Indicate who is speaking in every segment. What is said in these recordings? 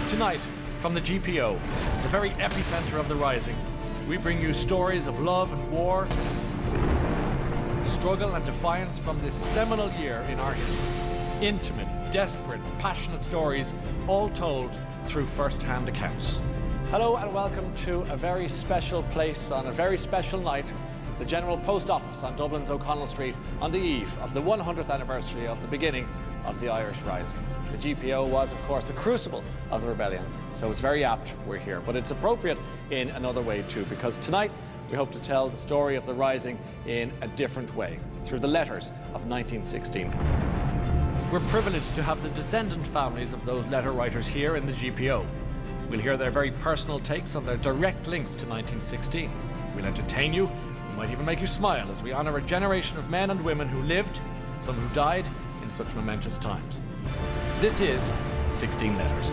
Speaker 1: Tonight, from the GPO, the very epicenter of the Rising, we bring you stories of love and war, struggle and defiance from this seminal year in our history. Intimate, desperate, passionate stories, all told through first-hand accounts. Hello and welcome to a very special place on a very special night, the General Post Office on Dublin's O'Connell Street, on the eve of the 100th anniversary of the beginning of the Irish Rising. The GPO was, of course, the crucible of the rebellion, so it's very apt we're here. But it's appropriate in another way too, because tonight we hope to tell the story of the Rising in a different way, through the letters of 1916. We're privileged to have the descendant families of those letter writers here in the GPO. We'll hear their very personal takes on their direct links to 1916. We'll entertain you, we might even make you smile as we honour a generation of men and women who lived, some who died, in such momentous times. This is 16 Letters.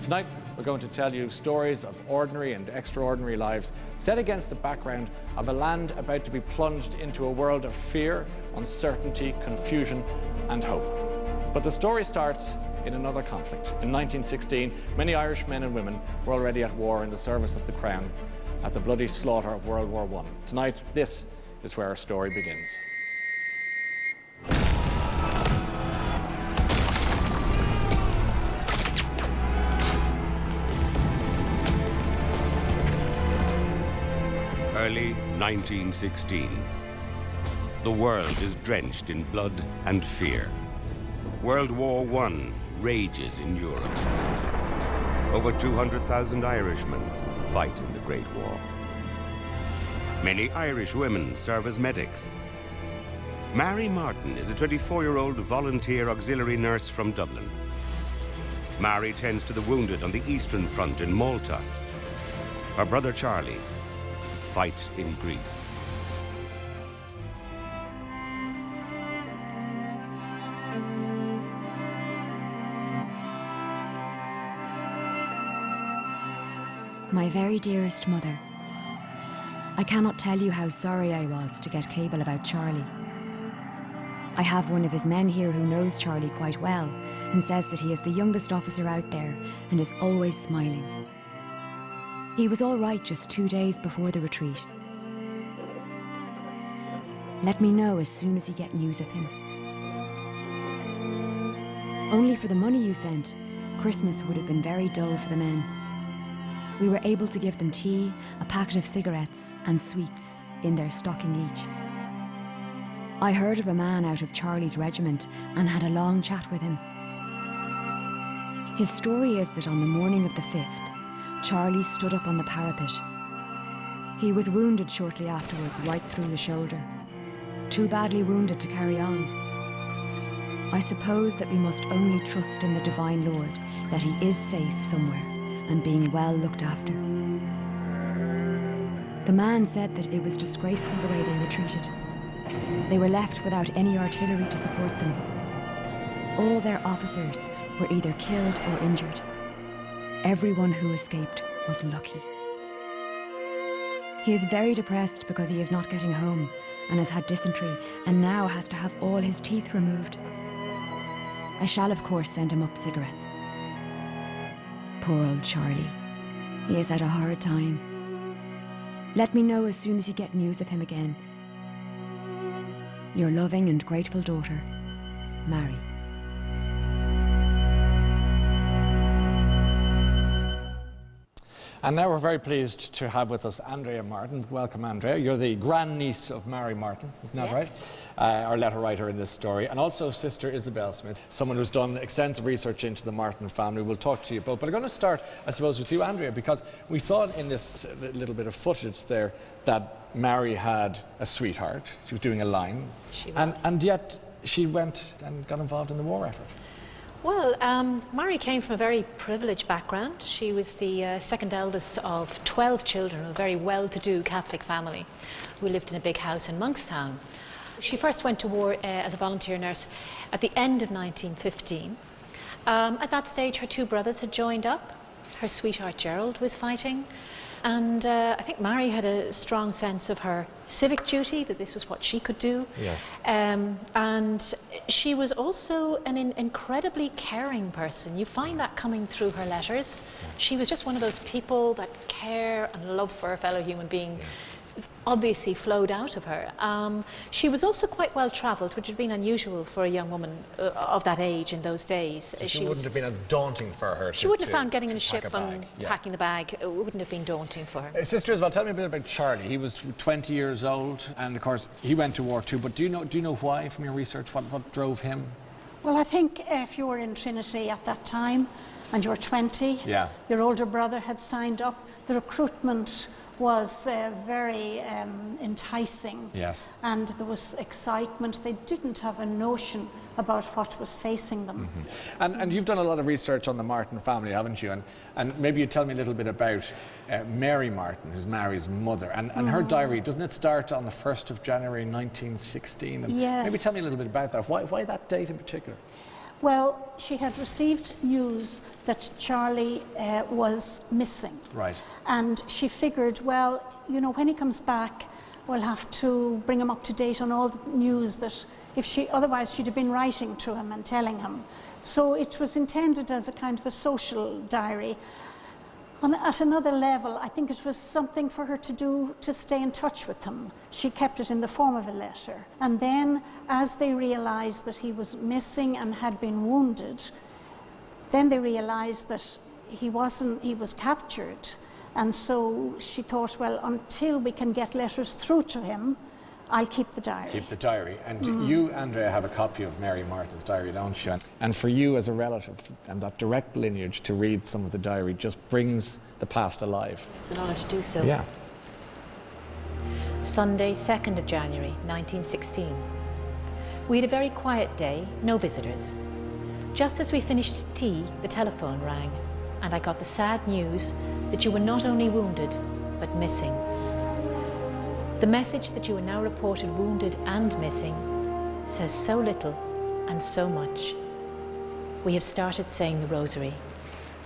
Speaker 1: Tonight, we're going to tell you stories of ordinary and extraordinary lives set against the background of a land about to be plunged into a world of fear, uncertainty, confusion, and hope. But the story starts in another conflict. In 1916, many Irish men and women were already at war in the service of the Crown at the bloody slaughter of World War I. Tonight, this is where our story begins.
Speaker 2: Early 1916. The world is drenched in blood and fear. World War I rages in Europe. Over 200,000 Irishmen fight in the Great War. Many Irish women serve as medics. Mary Martin is a 24-year-old volunteer auxiliary nurse from Dublin. Mary tends to the wounded on the Eastern Front in Malta. Her brother Charlie fights in Greece.
Speaker 3: My very dearest mother, I cannot tell you how sorry I was to get cable about Charlie. I have one of his men here who knows Charlie quite well and says that he is the youngest officer out there and is always smiling. He was all right just 2 days before the retreat. Let me know as soon as you get news of him. Only for the money you sent, Christmas would have been very dull for the men. We were able to give them tea, a packet of cigarettes and sweets in their stocking each. I heard of a man out of Charlie's regiment and had a long chat with him. His story is that on the morning of the 5th, Charlie stood up on the parapet. He was wounded shortly afterwards, right through the shoulder. Too badly wounded to carry on. I suppose that we must only trust in the Divine Lord that he is safe somewhere and being well looked after. The man said that it was disgraceful the way they were treated. They were left without any artillery to support them. All their officers were either killed or injured. Everyone who escaped was lucky. He is very depressed because he is not getting home and has had dysentery and now has to have all his teeth removed. I shall, of course, send him up cigarettes. Poor old Charlie. He has had a hard time. Let me know as soon as you get news of him again. Your loving and grateful daughter, Mary.
Speaker 1: And now we're very pleased to have with us Andrea Martin. Welcome, Andrea. You're the grandniece of Mary Martin, isn't that right? Our letter writer in this story. And also Sister Isabel Smith, someone who's done extensive research into the Martin family. We'll talk to you both. But I'm going to start, I suppose, with you, Andrea, because we saw in this little bit of footage there that Mary had a sweetheart. She was doing a line.
Speaker 4: She was.
Speaker 1: And yet she went and got involved in the war effort.
Speaker 4: Well, Mary came from a very privileged background. She was the second eldest of 12 children of a very well-to-do Catholic family who lived in a big house in Monkstown. She first went to war as a volunteer nurse at the end of 1915. At that stage, her two brothers had joined up. Her sweetheart Gerald was fighting, And I think Mary had a strong sense of her civic duty, that this was what she could do.
Speaker 1: Yes.
Speaker 4: And she was also an incredibly caring person. You find that coming through her letters. She was just one of those people that care and love for a fellow human being obviously flowed out of her. She was also quite well travelled, which had been unusual for a young woman of that age in those days.
Speaker 1: So she wouldn't have been as daunting for her.
Speaker 4: She wouldn't have found getting in a ship and
Speaker 1: Yeah.
Speaker 4: packing the bag. It wouldn't have been daunting for her.
Speaker 1: Sister Isabel, tell me a bit about Charlie. He was 20 years old, and of course he went to war too. But do you know why from your research? What drove him?
Speaker 5: Well, I think if you were in Trinity at that time and you were 20,
Speaker 1: Yeah.
Speaker 5: your older brother had signed up, the recruitment was very enticing.
Speaker 1: Yes.
Speaker 5: And there was excitement. They didn't have a notion about what was facing them.
Speaker 1: And you've done a lot of research on the Martin family, haven't you? And maybe you tell me a little bit about Mary Martin, who's Mary's mother, and her diary. Doesn't it start on the 1st of January 1916? And
Speaker 5: Yes.
Speaker 1: Maybe tell me a little bit about that. Why that date in particular?
Speaker 5: Well, she had received news that Charlie was missing.
Speaker 1: Right.
Speaker 5: And she figured, well, you know, when he comes back, we'll have to bring him up to date on all the news that otherwise she'd have been writing to him and telling him. So it was intended as a kind of a social diary. At another level, I think it was something for her to do to stay in touch with him. She kept it in the form of a letter. And then, as they realised that he was missing and had been wounded, then they realised that he was captured. And so she thought, well, until we can get letters through to him, I'll keep the diary.
Speaker 1: Keep the diary. And you, Andrea, have a copy of Mary Martin's diary, don't you? And for you as a relative and that direct lineage to read some of the diary just brings the past alive.
Speaker 4: It's an honour to do so.
Speaker 1: Yeah.
Speaker 4: Sunday, 2nd of January, 1916. We had a very quiet day, no visitors. Just as we finished tea, the telephone rang, and I got the sad news that you were not only wounded, but missing. The message that you are now reported wounded and missing says so little and so much. We have started saying the rosary.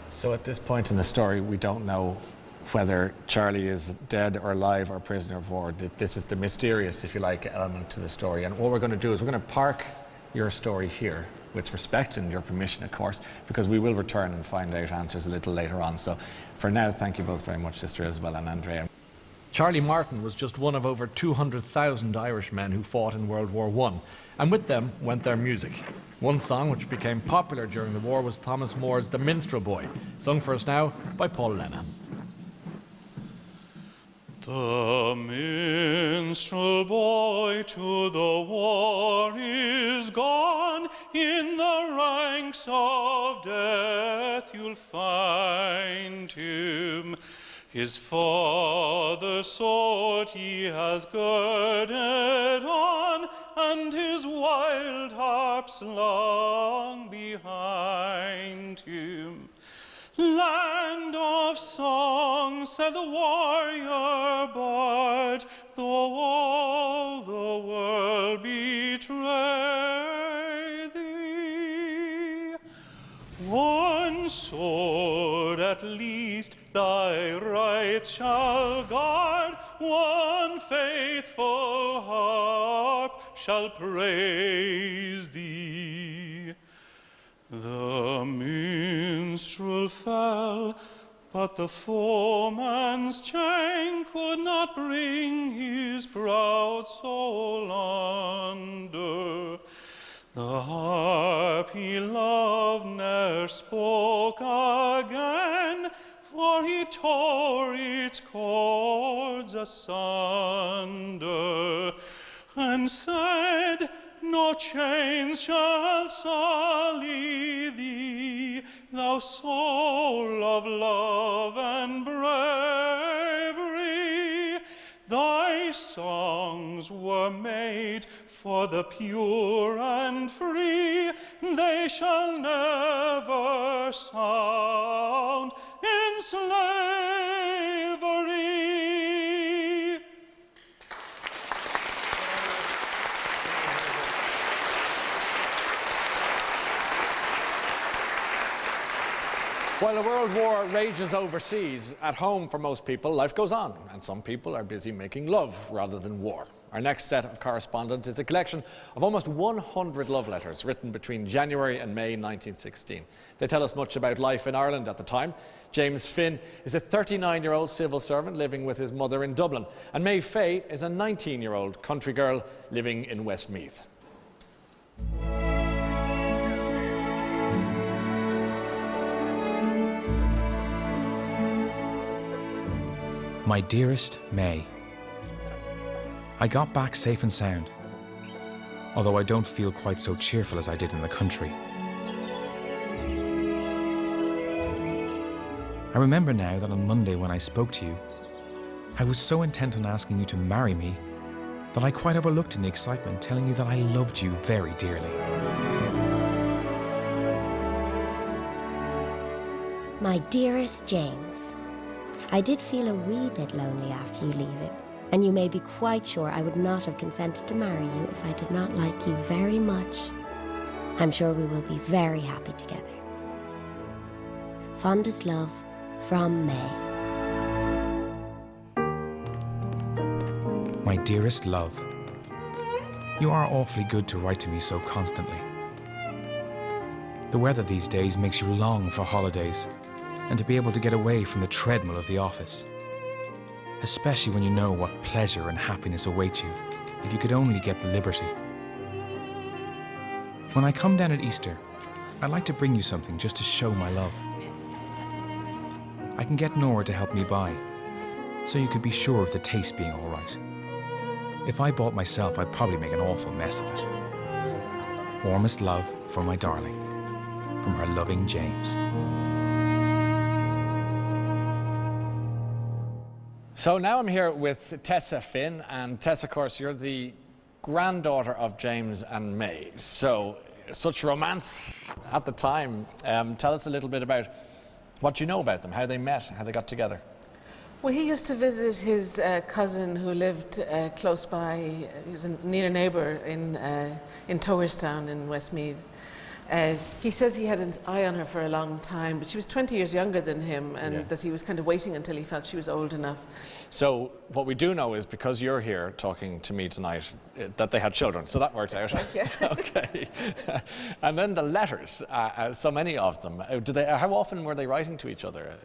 Speaker 1: So at this point in the story, we don't know whether Charlie is dead or alive or prisoner of war. This is the mysterious, if you like, element to the story. And what we're going to do is we're going to park your story here, with respect and your permission, of course, because we will return and find out answers a little later on. So for now, thank you both very much, Sister Isabel and Andrea. Charlie Martin was just one of over 200,000 Irishmen who fought in World War I, and with them went their music. One song which became popular during the war was Thomas More's The Minstrel Boy, sung for us now by Paul Lennon.
Speaker 6: The minstrel boy to the war is gone, in the ranks of death you'll find him. His father's sword he has girded on, and his wild harp slung behind him. Land of song, said the warrior bard, though all the world betray thee, one sword at least thy rights shall guard, one faithful harp shall praise thee. The minstrel fell, but the foeman's chain could not bring his proud soul under. The harp he loved ne'er spoke again, for he tore its chords asunder, and said, no chains shall sully thee, thou soul of love and bravery. Thy songs were made for the pure and free, they shall never sound in slavery.
Speaker 1: While the World War rages overseas, at home for most people, life goes on, and some people are busy making love rather than war. Our next set of correspondence is a collection of almost 100 love letters written between January and May 1916. They tell us much about life in Ireland at the time. James Finn is a 39-year-old civil servant living with his mother in Dublin, and May Fay is a 19-year-old country girl living in Westmeath.
Speaker 7: My dearest May, I got back safe and sound, although I don't feel quite so cheerful as I did in the country. I remember now that on Monday when I spoke to you, I was so intent on asking you to marry me that I quite overlooked in the excitement telling you that I loved you very dearly.
Speaker 8: My dearest James, I did feel a wee bit lonely after you leaving, and you may be quite sure I would not have consented to marry you if I did not like you very much. I'm sure we will be very happy together. Fondest love, from May.
Speaker 7: My dearest love, you are awfully good to write to me so constantly. The weather these days makes you long for holidays and to be able to get away from the treadmill of the office, especially when you know what pleasure and happiness await you if you could only get the liberty. When I come down at Easter, I'd like to bring you something just to show my love. I can get Nora to help me buy, so you could be sure of the taste being all right. If I bought myself, I'd probably make an awful mess of it. Warmest love for my darling, from her loving James.
Speaker 1: So now I'm here with Tessa Finn, and Tessa, of course, you're the granddaughter of James and May. So, such romance at the time. Tell us a little bit about what you know about them, how they met, how they got together.
Speaker 9: Well, he used to visit his cousin who lived close by. He was a near neighbour in Towerstown in Westmeath. He says he had an eye on her for a long time, but she was 20 years younger than him, and that he was kind of waiting until he felt she was old enough.
Speaker 1: So what we do know is, because you're here talking to me tonight, that they had children, so that worked out.
Speaker 9: Right, yes.
Speaker 1: Okay. And then the letters, so many of them. How often were they writing to each other?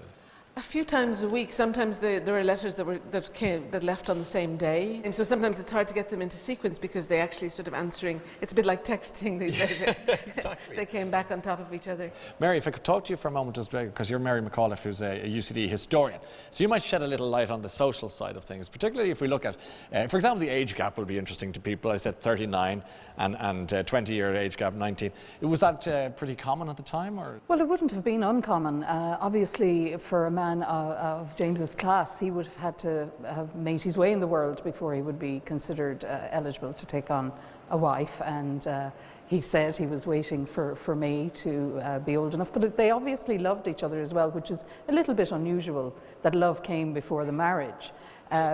Speaker 9: A few times a week. Sometimes there were letters that left on the same day, and so sometimes it's hard to get them into sequence because they actually sort of answering. It's a bit like texting these days.
Speaker 1: Exactly.
Speaker 9: They came back on top of each other.
Speaker 1: Mary, if I could talk to you for a moment, because you're Mary McAuliffe, who's a UCD historian, so you might shed a little light on the social side of things, particularly if we look at, for example, the age gap will be interesting to people. I said 39 and 20-year age gap, 19. Was that pretty common at the time, or?
Speaker 10: Well, it wouldn't have been uncommon. Obviously, for a man of James's class, he would have had to have made his way in the world before he would be considered eligible to take on a wife, and he said he was waiting for May to be old enough. But they obviously loved each other as well, which is a little bit unusual that love came before the marriage.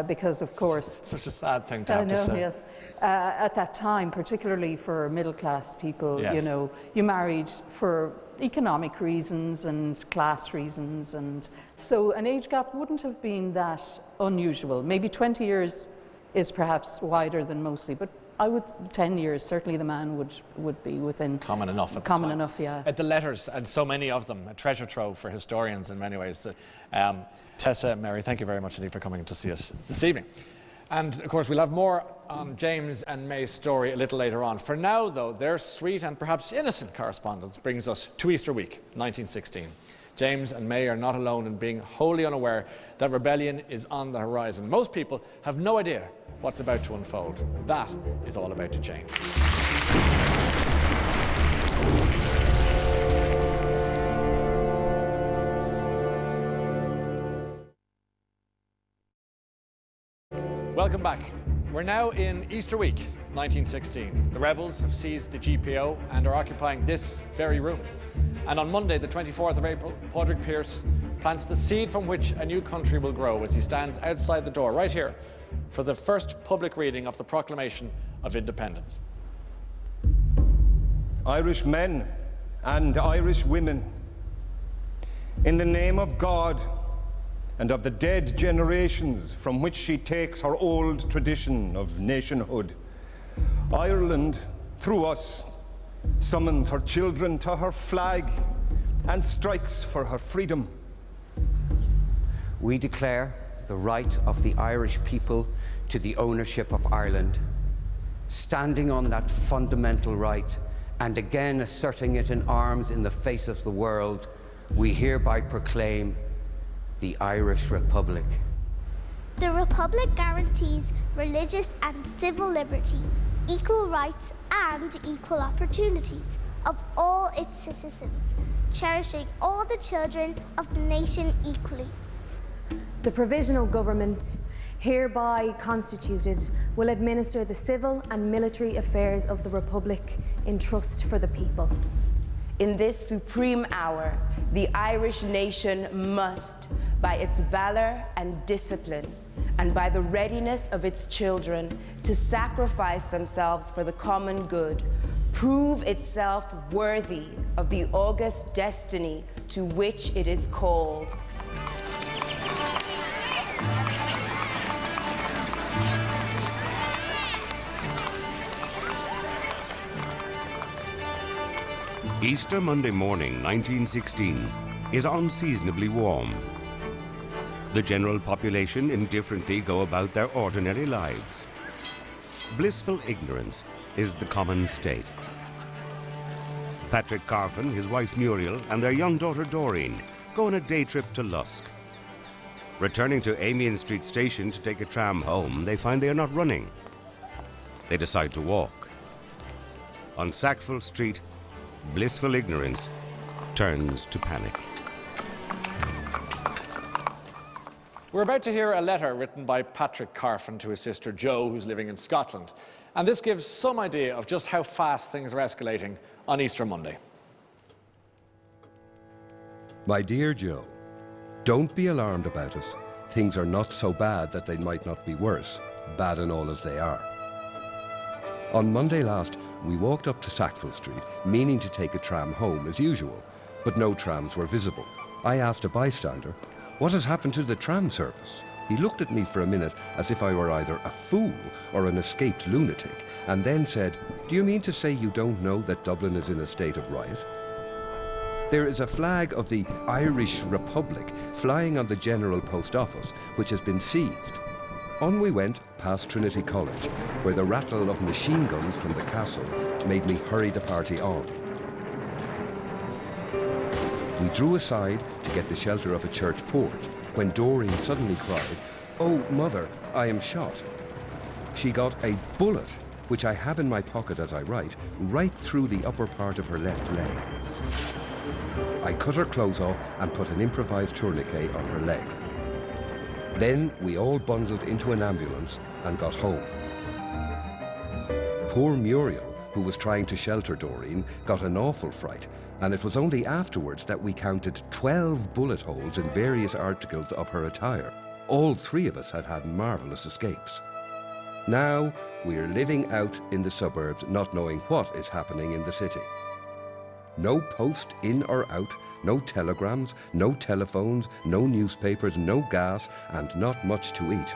Speaker 10: Because, of course...
Speaker 1: Such a sad thing to have to say.
Speaker 10: Yes. At that time, particularly for middle-class people,
Speaker 1: yes.
Speaker 10: you know, you married for economic reasons and class reasons, and so an age gap wouldn't have been that unusual. Maybe 20 years is perhaps wider than mostly, but I would 10 years, certainly the man would be within...
Speaker 1: Common enough at the
Speaker 10: Common
Speaker 1: time.
Speaker 10: enough, yeah.
Speaker 1: The letters, and so many of them, a treasure trove for historians in many ways. Tessa, Mary, thank you very much indeed for coming to see us this evening. And of course, we'll have more on James and May's story a little later on. For now, though, their sweet and perhaps innocent correspondence brings us to Easter week, 1916. James and May are not alone in being wholly unaware that rebellion is on the horizon. Most people have no idea what's about to unfold. That is all about to change. Welcome back. We're now in Easter week, 1916. The rebels have seized the GPO and are occupying this very room. And on Monday, the 24th of April, Padraig Pearse plants the seed from which a new country will grow as he stands outside the door, right here, for the first public reading of the Proclamation of Independence.
Speaker 11: Irish men and Irish women, In the name of God and of the dead generations from which she takes her old tradition of nationhood, Ireland, through us, summons her children to her flag and strikes for her freedom.
Speaker 12: We declare the right of the Irish people to the ownership of Ireland, standing on that fundamental right and again asserting it in arms in the face of the world, we hereby proclaim the Irish Republic.
Speaker 13: The Republic guarantees religious and civil liberty, equal rights and equal opportunities of all its citizens, cherishing all the children of the nation equally.
Speaker 14: The Provisional Government, hereby constituted, will administer the civil and military affairs of the Republic in trust for the people.
Speaker 15: In this supreme hour, the Irish nation must, by its valor and discipline, and by the readiness of its children to sacrifice themselves for the common good, prove itself worthy of the august destiny to which it is called.
Speaker 2: Easter Monday morning, 1916, is unseasonably warm. The general population indifferently go about their ordinary lives. Blissful ignorance is the common state. Patrick Carfin, his wife Muriel, and their young daughter Doreen go on a day trip to Lusk. Returning to Amiens Street Station to take a tram home, they find they are not running. They decide to walk. On Sackville Street, blissful ignorance turns to panic.
Speaker 1: We're about to hear a letter written by Patrick Carfin to his sister Jo, who's living in Scotland. And this gives some idea of just how fast things are escalating on Easter Monday.
Speaker 16: My dear Jo, don't be alarmed about us. Things are not so bad that they might not be worse, bad and all as they are. On Monday last, we walked up to Sackville Street, meaning to take a tram home as usual, but no trams were visible. I asked a bystander, "What has happened to the tram service?" He looked at me for a minute as if I were either a fool or an escaped lunatic, and then said, "Do you mean to say you don't know that Dublin is in a state of riot? There is a flag of the Irish Republic flying on the General Post Office, which has been seized." On we went past Trinity College, where the rattle of machine guns from the castle made me hurry the party on. We drew aside to get the shelter of a church porch, when Doreen suddenly cried, "Oh, Mother, I am shot." She got a bullet, which I have in my pocket as I write, right through the upper part of her left leg. I cut her clothes off and put an improvised tourniquet on her leg. Then we all bundled into an ambulance and got home. Poor Muriel, who was trying to shelter Doreen, got an awful fright, and it was only afterwards that we counted 12 bullet holes in various articles of her attire. All three of us had had marvellous escapes. Now we are living out in the suburbs, not knowing what is happening in the city. No post in or out, no telegrams, no telephones, no newspapers, no gas, and not much to eat.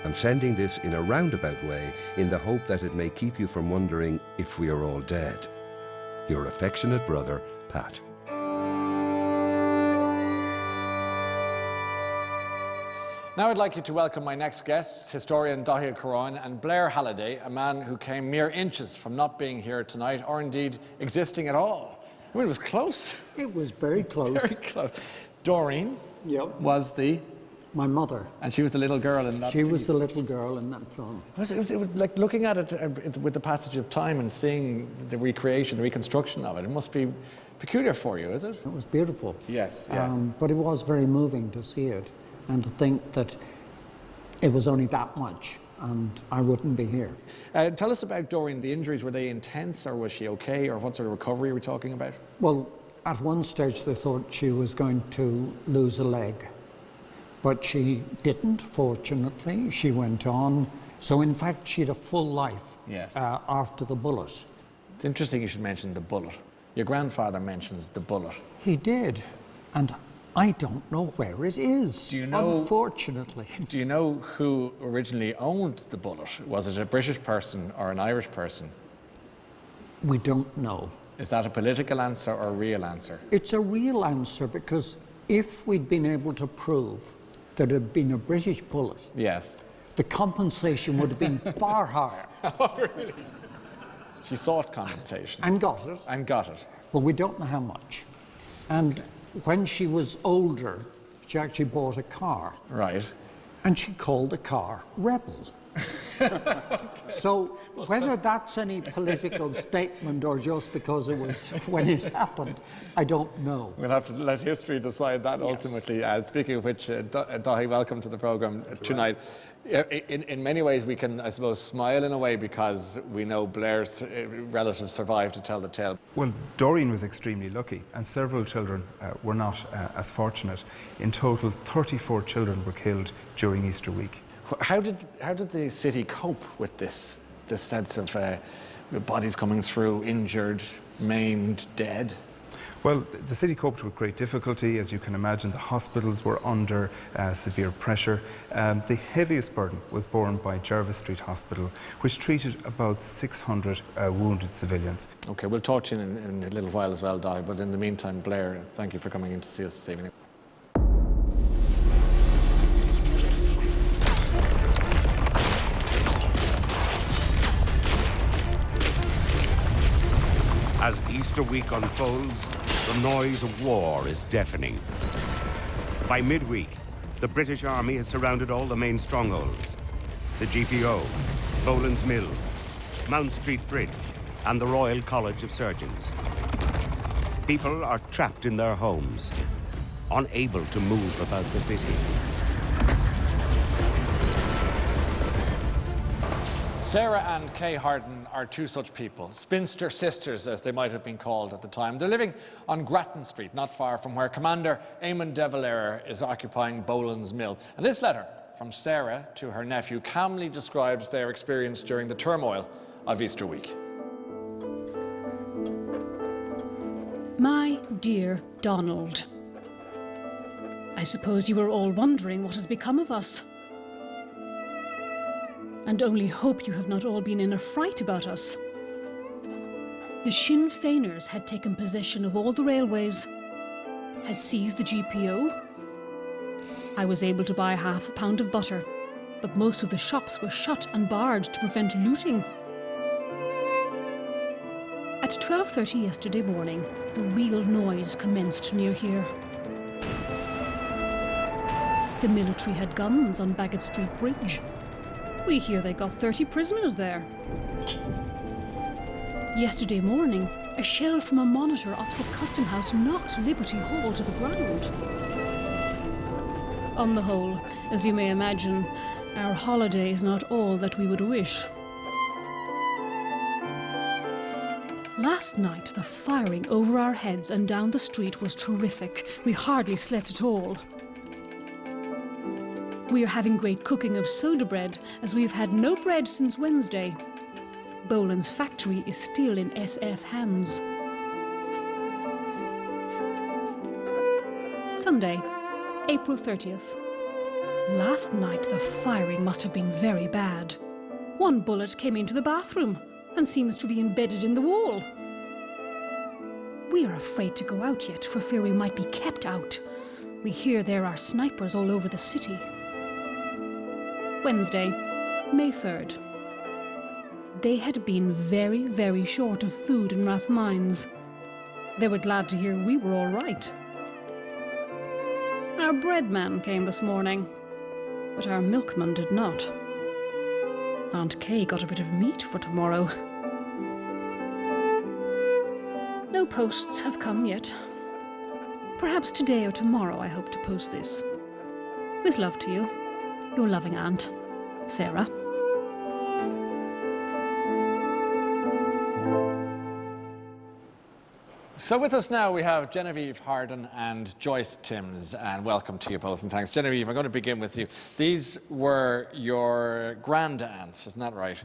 Speaker 16: I'm sending this in a roundabout way in the hope that it may keep you from wondering if we are all dead. Your affectionate brother, Pat.
Speaker 1: Now I'd like you to welcome my next guests, historian Dáithí Corráin and Blair Halliday, a man who came mere inches from not being here tonight, or indeed existing at all. I mean, it was close.
Speaker 17: It was very close.
Speaker 1: Very close. Doreen was
Speaker 17: my mother.
Speaker 1: And she was the little girl in that
Speaker 17: She was
Speaker 1: piece.
Speaker 17: the little girl in that film.
Speaker 1: It was like looking at it with the passage of time and seeing the recreation, the reconstruction of it. It must be peculiar for you, is it?
Speaker 17: It was beautiful.
Speaker 1: Yes. Yeah.
Speaker 17: But it was very moving to see it and to think that it was only that much and I wouldn't be here.
Speaker 1: Tell us about Doreen. The injuries, were they intense or was she okay, or what sort of recovery are we talking about?
Speaker 17: Well, at one stage they thought she was going to lose a leg, but she didn't, fortunately. She went on. So in fact, she had a full life after the bullet.
Speaker 1: It's interesting you should mention the bullet. Your grandfather mentions the bullet.
Speaker 17: He did. And I don't know where it is,
Speaker 1: Do you know,
Speaker 17: unfortunately.
Speaker 1: Do you know who originally owned the bullet? Was it a British person or an Irish person?
Speaker 17: We don't know.
Speaker 1: Is that a political answer or a real answer?
Speaker 17: It's a real answer, because if we'd been able to prove that it had been a British bullet,
Speaker 1: yes,
Speaker 17: the compensation would have been far higher.
Speaker 1: Oh, really? She sought compensation.
Speaker 17: And got it.
Speaker 1: And got it.
Speaker 17: But we don't know how much. And when she was older, she actually bought a car.
Speaker 1: Right.
Speaker 17: And she called the car Rebel. So whether that's any political statement or just because it was when it happened, I don't know.
Speaker 1: We'll have to let history decide that ultimately. Speaking of which, Dahi, welcome to the programme tonight. In many ways, we can, I suppose, smile in a way because we know Blair's relatives survived to tell the tale.
Speaker 18: Well, Doreen was extremely lucky, and several children were not as fortunate. In total, 34 children were killed during Easter week.
Speaker 1: How did the city cope with this sense of bodies coming through, injured, maimed, dead?
Speaker 18: Well, the city coped with great difficulty. As you can imagine, the hospitals were under severe pressure. The heaviest burden was borne by Jervis Street Hospital, which treated about 600 wounded civilians.
Speaker 1: OK, we'll talk to you in a little while as well, Dahi, but in the meantime, Blair, thank you for coming in to see us this evening.
Speaker 2: As Easter week unfolds, the noise of war is deafening. By midweek, the British Army has surrounded all the main strongholds: the GPO, Boland's Mills, Mount Street Bridge, and the Royal College of Surgeons. People are trapped in their homes, unable to move about the city.
Speaker 1: Sarah and Kay Harden are two such people, spinster sisters as they might have been called at the time. They're living on Grattan Street, not far from where Commander Eamon de Valera is occupying Boland's Mill. And this letter from Sarah to her nephew calmly describes their experience during the turmoil of Easter week.
Speaker 19: My dear Donald, I suppose you are all wondering what has become of us. And only hope you have not all been in a fright about us. The Sinn Féiners had taken possession of all the railways, had seized the GPO. I was able to buy half a pound of butter, but most of the shops were shut and barred to prevent looting. At 12:30 yesterday morning, the real noise commenced near here. The military had guns on Baggot Street Bridge. We hear they got 30 prisoners there. Yesterday morning, a shell from a monitor opposite Custom House knocked Liberty Hall to the ground. On the whole, as you may imagine, our holiday is not all that we would wish. Last night, the firing over our heads and down the street was terrific. We hardly slept at all. We are having great cooking of soda bread, as we've had no bread since Wednesday. Boland's factory is still in SF hands. Sunday, April 30th. Last night the firing must have been very bad. One bullet came into the bathroom and seems to be embedded in the wall. We are afraid to go out yet for fear we might be kept out. We hear there are snipers all over the city. Wednesday, May 3rd. They had been very, very short of food in Rathmines. They were glad to hear we were all right. Our bread man came this morning, but our milkman did not. Aunt Kay got a bit of meat for tomorrow. No posts have come yet. Perhaps today or tomorrow I hope to post this. With love to you. Your loving aunt, Sarah.
Speaker 1: So with us now we have Genevieve Harden and Joyce Timms, and welcome to you both, and thanks. Genevieve, I'm going to begin with you. These were your grand-aunts, isn't that right?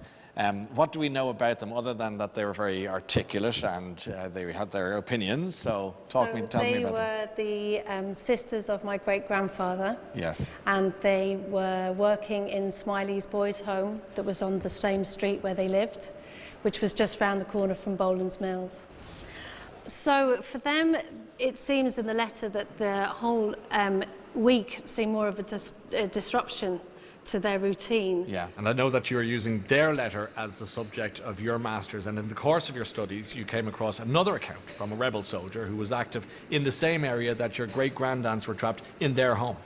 Speaker 1: What do we know about them other than that they were very articulate and they had their opinions? So tell me about them.
Speaker 20: They were the sisters of my great-grandfather.
Speaker 1: Yes.
Speaker 20: And they were working in Smiley's boys' home that was on the same street where they lived, which was just round the corner from Boland's Mills. So for them, it seems in the letter that the whole week seemed more of a disruption to their routine.
Speaker 1: Yeah, and I know that you are using their letter as the subject of your master's, and in the course of your studies you came across another account from a rebel soldier who was active in the same area that your great-grandaunts were trapped in their home.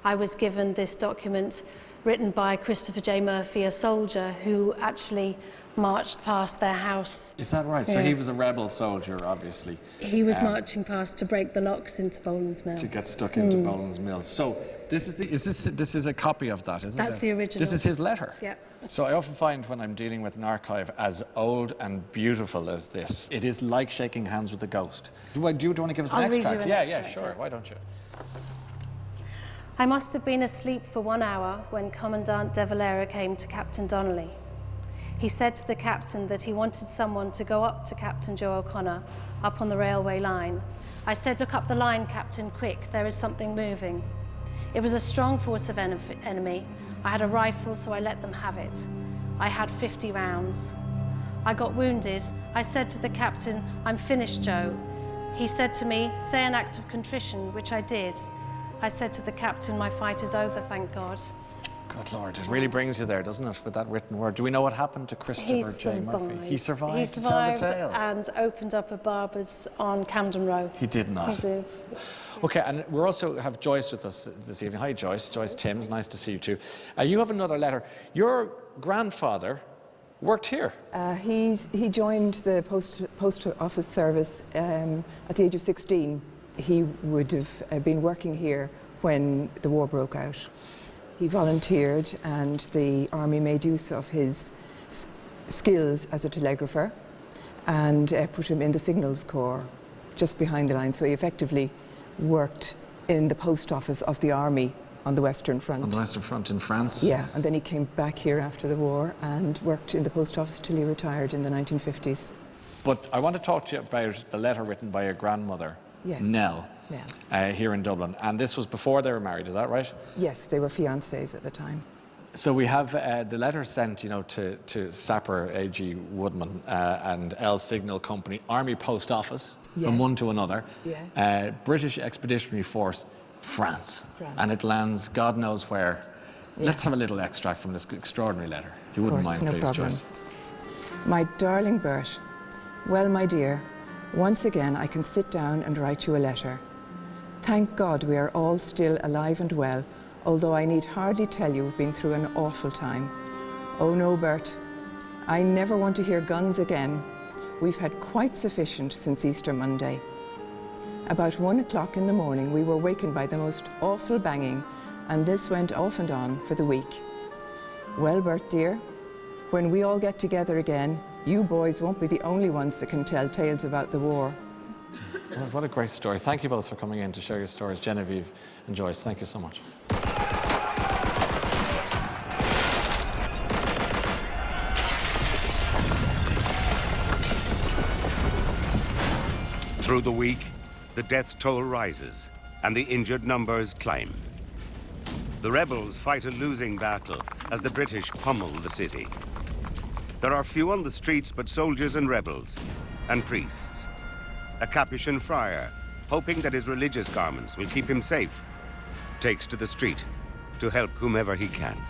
Speaker 20: I was given this document written by Christopher J. Murphy, a soldier who actually marched past their house.
Speaker 1: Is that right?
Speaker 20: Yeah.
Speaker 1: So he was a rebel soldier, obviously.
Speaker 20: He was marching past to break the locks into Boland's Mill.
Speaker 1: To get stuck into Boland's Mill. So this is a copy of that, isn't it?
Speaker 20: That's the original.
Speaker 1: This is his letter.
Speaker 20: Yeah.
Speaker 1: So I often find when I'm dealing with an archive as old and beautiful as this, it is like shaking hands with a ghost. Do you want to give us an
Speaker 20: I'll read you
Speaker 1: extract?
Speaker 20: an
Speaker 1: Yeah,
Speaker 20: extract,
Speaker 1: sure.
Speaker 20: yeah.
Speaker 1: Why don't you?
Speaker 20: I must have been asleep for 1 hour when Commandant De Valera came to Captain Donnelly. He said to the captain that he wanted someone to go up to Captain Joe O'Connor up on the railway line. I said, "Look up the line, Captain, quick, there is something moving." It was a strong force of enemy. I had a rifle, so I let them have it. I had 50 rounds. I got wounded. I said to the captain, "I'm finished, Joe." He said to me, "Say an act of contrition," which I did. I said to the captain, "My fight is over, thank God."
Speaker 1: Good Lord, it really brings you there, doesn't it, with that written word? Do we know what happened to Christopher J. Murphy? He survived.
Speaker 20: He
Speaker 1: to tell the tale.
Speaker 20: and opened up a barber's on Camden Row.
Speaker 1: He did not.
Speaker 20: He did.
Speaker 1: Okay, and we also have Joyce with us this evening. Hi, Joyce. Joyce Timms, nice to see you too. You have another letter. Your grandfather worked here.
Speaker 21: He joined the post office service at the age of 16. He would have been working here when the war broke out. He volunteered, and the army made use of his skills as a telegrapher and put him in the signals corps just behind the line. So he effectively worked in the post office of the army on the Western Front.
Speaker 1: On the Western Front in France?
Speaker 21: Yeah, and then he came back here after the war and worked in the post office till he retired in the 1950s.
Speaker 1: But I want to talk to you about the letter written by your grandmother,
Speaker 21: Yes.
Speaker 1: Nell, here in Dublin. And this was before they were married, is that right?
Speaker 21: Yes, they were fiancés at the time.
Speaker 1: So we have the letter sent, to Sapper A.G. Woodman and L Signal Company, Army Post Office, from
Speaker 21: Yes.
Speaker 1: one to another.
Speaker 21: Yeah.
Speaker 1: British Expeditionary Force, France.
Speaker 21: France.
Speaker 1: And it lands God knows where.
Speaker 21: Yeah.
Speaker 1: Let's have a little extract from this extraordinary letter, if you
Speaker 21: Of
Speaker 1: wouldn't
Speaker 21: course,
Speaker 1: mind,
Speaker 21: no
Speaker 1: please,
Speaker 21: problem.
Speaker 1: Joyce.
Speaker 21: My darling Bert, well, my dear, once again I can sit down and write you a letter. Thank God we are all still alive and well, although I need hardly tell you we've been through an awful time. Oh no, Bert, I never want to hear guns again. We've had quite sufficient since Easter Monday. About 1 o'clock in the morning we were wakened by the most awful banging, and this went off and on for the week. Well, Bert dear, when we all get together again, you boys won't be the only ones that can tell tales about the war.
Speaker 1: Well, what a great story. Thank you both for coming in to share your stories. Genevieve and Joyce, thank you so much.
Speaker 2: Through the week, the death toll rises and the injured numbers climb. The rebels fight a losing battle as the British pummel the city. There are few on the streets but soldiers and rebels and priests. A Capuchin friar, hoping that his religious garments will keep him safe, takes to the street to help whomever he can.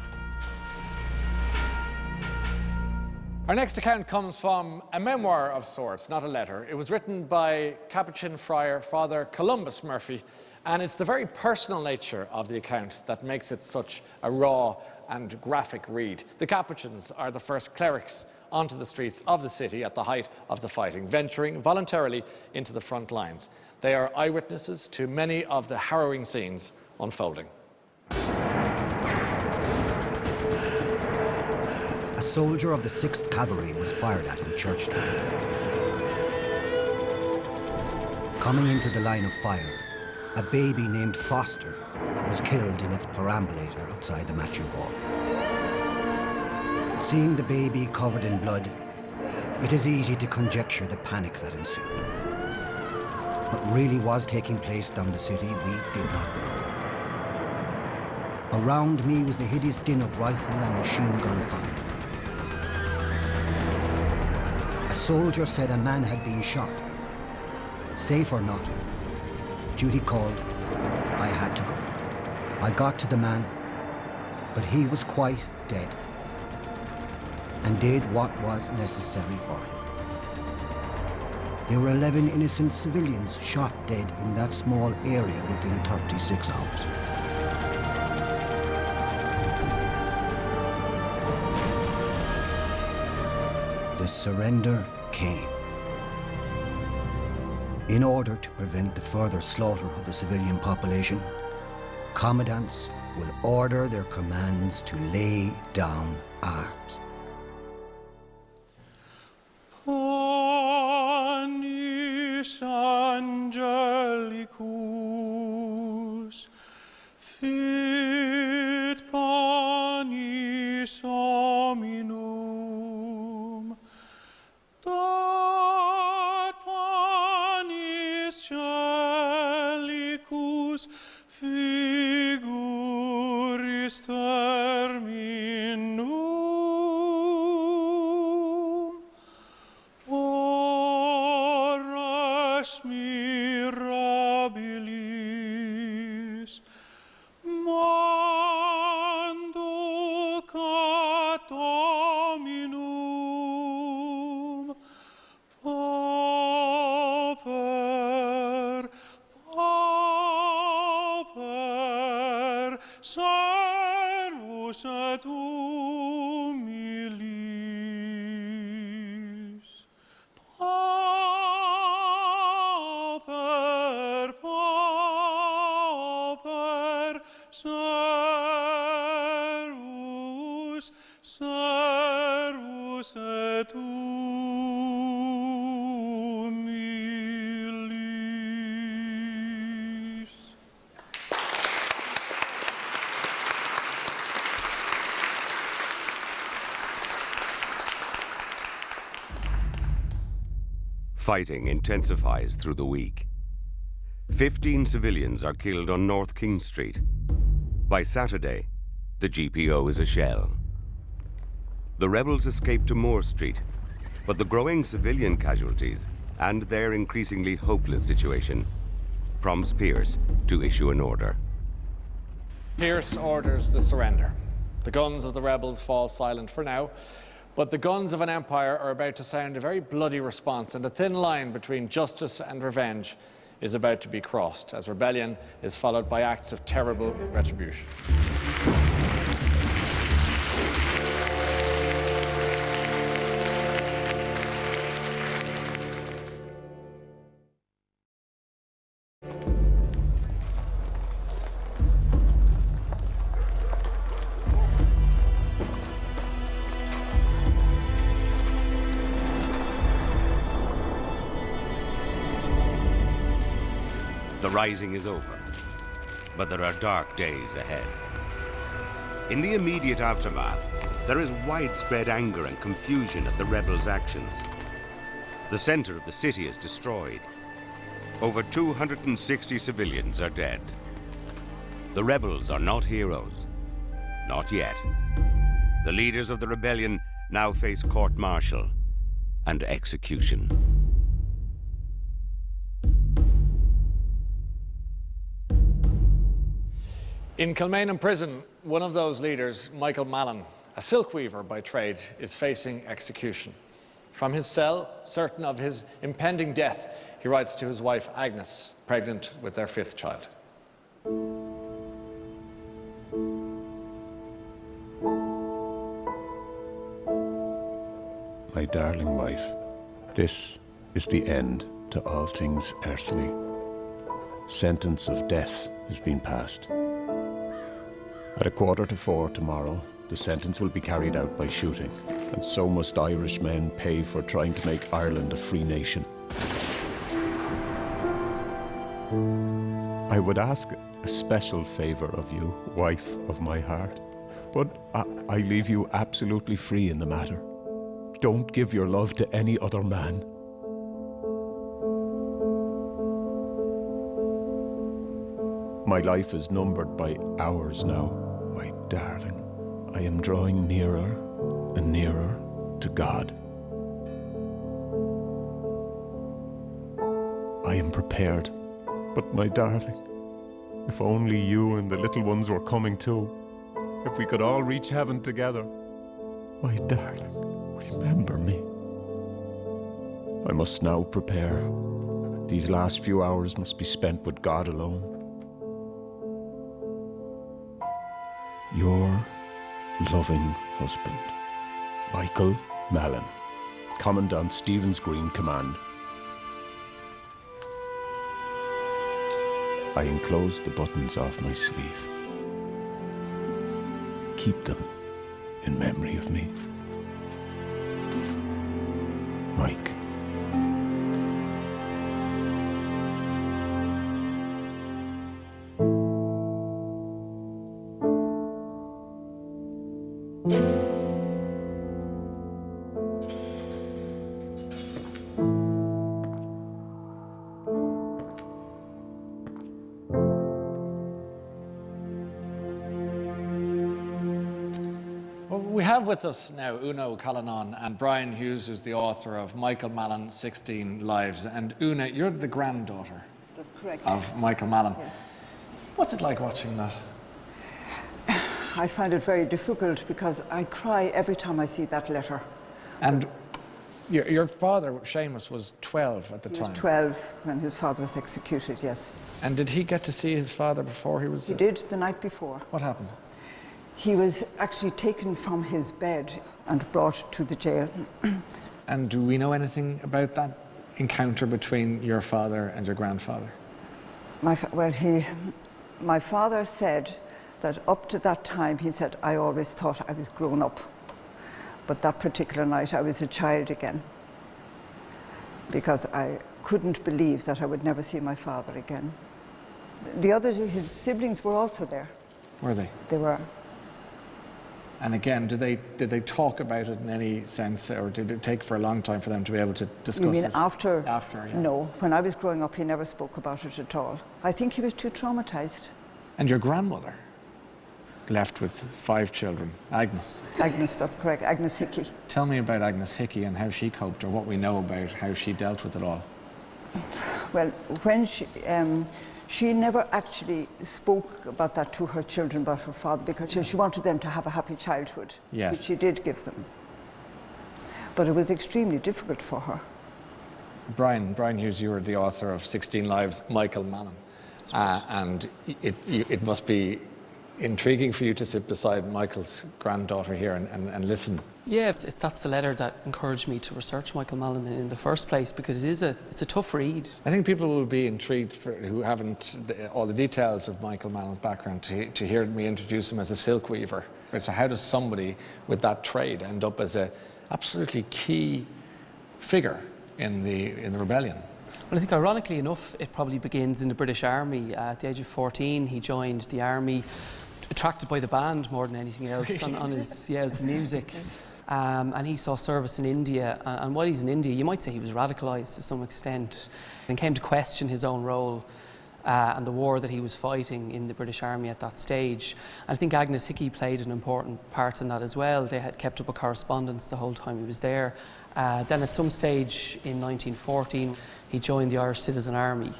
Speaker 1: Our next account comes from a memoir of sorts, not a letter. It was written by Capuchin friar Father Columbus Murphy, and it's the very personal nature of the account that makes it such a raw and graphic read. The Capuchins are the first clerics onto the streets of the city at the height of the fighting, venturing voluntarily into the front lines. They are eyewitnesses to many of the harrowing scenes unfolding.
Speaker 22: A soldier of the 6th Cavalry was fired at in Church Street.
Speaker 3: Coming into the line of fire, a baby named Foster was killed in its perambulator outside the Matthew Hall. Seeing the baby covered in blood, it is easy to conjecture the panic that ensued. What really was taking place down the city, we did not know. Around me was the hideous din of rifle and machine gun fire. A soldier said a man had been shot. Safe or not, duty called, I had to go. I got to the man, but he was quite dead, and did what was necessary for him. There were 11 innocent civilians shot dead in that small area within 36 hours. The surrender came. In order to prevent the further slaughter of the civilian population, commandants will order their commands to lay down arms.
Speaker 6: Panis angelicus, fit panis hominum, dat panis angelicus figuris terminum, horas mirabilis, manducat dominum, pauper, pauper, servus et humilis. Pauper, pauper, servus, servus et humilis.
Speaker 2: Fighting intensifies through the week. 15 civilians are killed on North King Street. By Saturday, the GPO is a shell. The rebels escape to Moore Street, but the growing civilian casualties and their increasingly hopeless situation prompts Pearce to issue an order.
Speaker 1: Pearce orders the surrender. The guns of the rebels fall silent for now, but the guns of an empire are about to sound a very bloody response, and the thin line between justice and revenge is about to be crossed, as rebellion is followed by acts of terrible retribution.
Speaker 2: The rising is over, but there are dark days ahead. In the immediate aftermath, there is widespread anger and confusion at the rebels' actions. The center of the city is destroyed. Over 260 civilians are dead. The rebels are not heroes. Not yet. The leaders of the rebellion now face court-martial and execution.
Speaker 1: In Kilmainham Prison, one of those leaders, Michael Mallon, a silk weaver by trade, is facing execution. From his cell, certain of his impending death, he writes to his wife Agnes, pregnant with their 5th child.
Speaker 22: My darling wife, this is the end to all things earthly. Sentence of death has been passed. At 3:45 tomorrow, the sentence will be carried out by shooting, and so must Irish men pay for trying to make Ireland a free nation. I would ask a special favor of you, wife of my heart, but I leave you absolutely free in the matter. Don't give your love to any other man. My life is numbered by hours now, my darling. I am drawing nearer and nearer to God. I am prepared, but my darling, if only you and the little ones were coming too, if we could all reach heaven together. My darling, remember me. I must now prepare. These last few hours must be spent with God alone. Your loving husband, Michael Mallon, Commandant Stephen's Green Command. I enclose the buttons off my sleeve. Keep them in memory of me. Mike.
Speaker 1: We have with us now Una O'Callaghan and Brian Hughes, who's the author of Michael Mallon, 16 Lives. And Una, you're the granddaughter
Speaker 21: That's correct.
Speaker 1: of Michael Mallon.
Speaker 21: Yes.
Speaker 1: What's it like watching that?
Speaker 21: I find it very difficult because I cry every time I see that letter.
Speaker 1: And your father, Seamus, was 12 at the
Speaker 21: He
Speaker 1: time.
Speaker 21: was 12 when his father was executed, yes.
Speaker 1: And did he get to see his father before he was...
Speaker 21: He did, the night before.
Speaker 1: What happened?
Speaker 21: He was actually taken from his bed and brought to the jail.
Speaker 1: And do we know anything about that encounter between your father and your grandfather?
Speaker 21: My father said that up to that time, he said, I always thought I was grown up. But that particular night, I was a child again. Because I couldn't believe that I would never see my father again. His siblings were also there.
Speaker 1: Were they?
Speaker 21: They were.
Speaker 1: And again, did they talk about it in any sense, or did it take for a long time for them to be able to discuss it?
Speaker 21: You mean after?
Speaker 1: After, yeah.
Speaker 21: No. When I was growing up, he never spoke about it at all. I think he was too traumatized.
Speaker 1: And your grandmother left with 5 children, Agnes.
Speaker 21: Agnes, that's correct. Agnes Hickey.
Speaker 1: Tell me about Agnes Hickey and how she coped, or what we know about how she dealt with it all.
Speaker 21: Well, when she never actually spoke about that to her children, about her father, because she wanted them to have a happy childhood,
Speaker 1: yes,
Speaker 21: which she did give them. But it was extremely difficult for her.
Speaker 1: Brian Hughes, you were the author of 16 Lives, Michael Mallon. Right. And it must be intriguing for you to sit beside Michael's granddaughter here and listen.
Speaker 4: Yeah, that's the letter that encouraged me to research Michael Mallon in the first place, because it's a tough read.
Speaker 1: I think people will be intrigued, who haven't all the details of Michael Mallon's background, to hear me introduce him as a silk weaver. So how does somebody with that trade end up as a absolutely key figure in the rebellion?
Speaker 4: Well, I think ironically enough, it probably begins in the British Army. At the age of 14, he joined the army, attracted by the band more than anything else, on his music. And he saw service in India, and while he's in India, you might say he was radicalised to some extent, and came to question his own role and the war that he was fighting in the British Army at that stage. And I think Agnes Hickey played an important part in that as well. They had kept up a correspondence the whole time he was there. Then at some stage in 1914, he joined the Irish Citizen Army.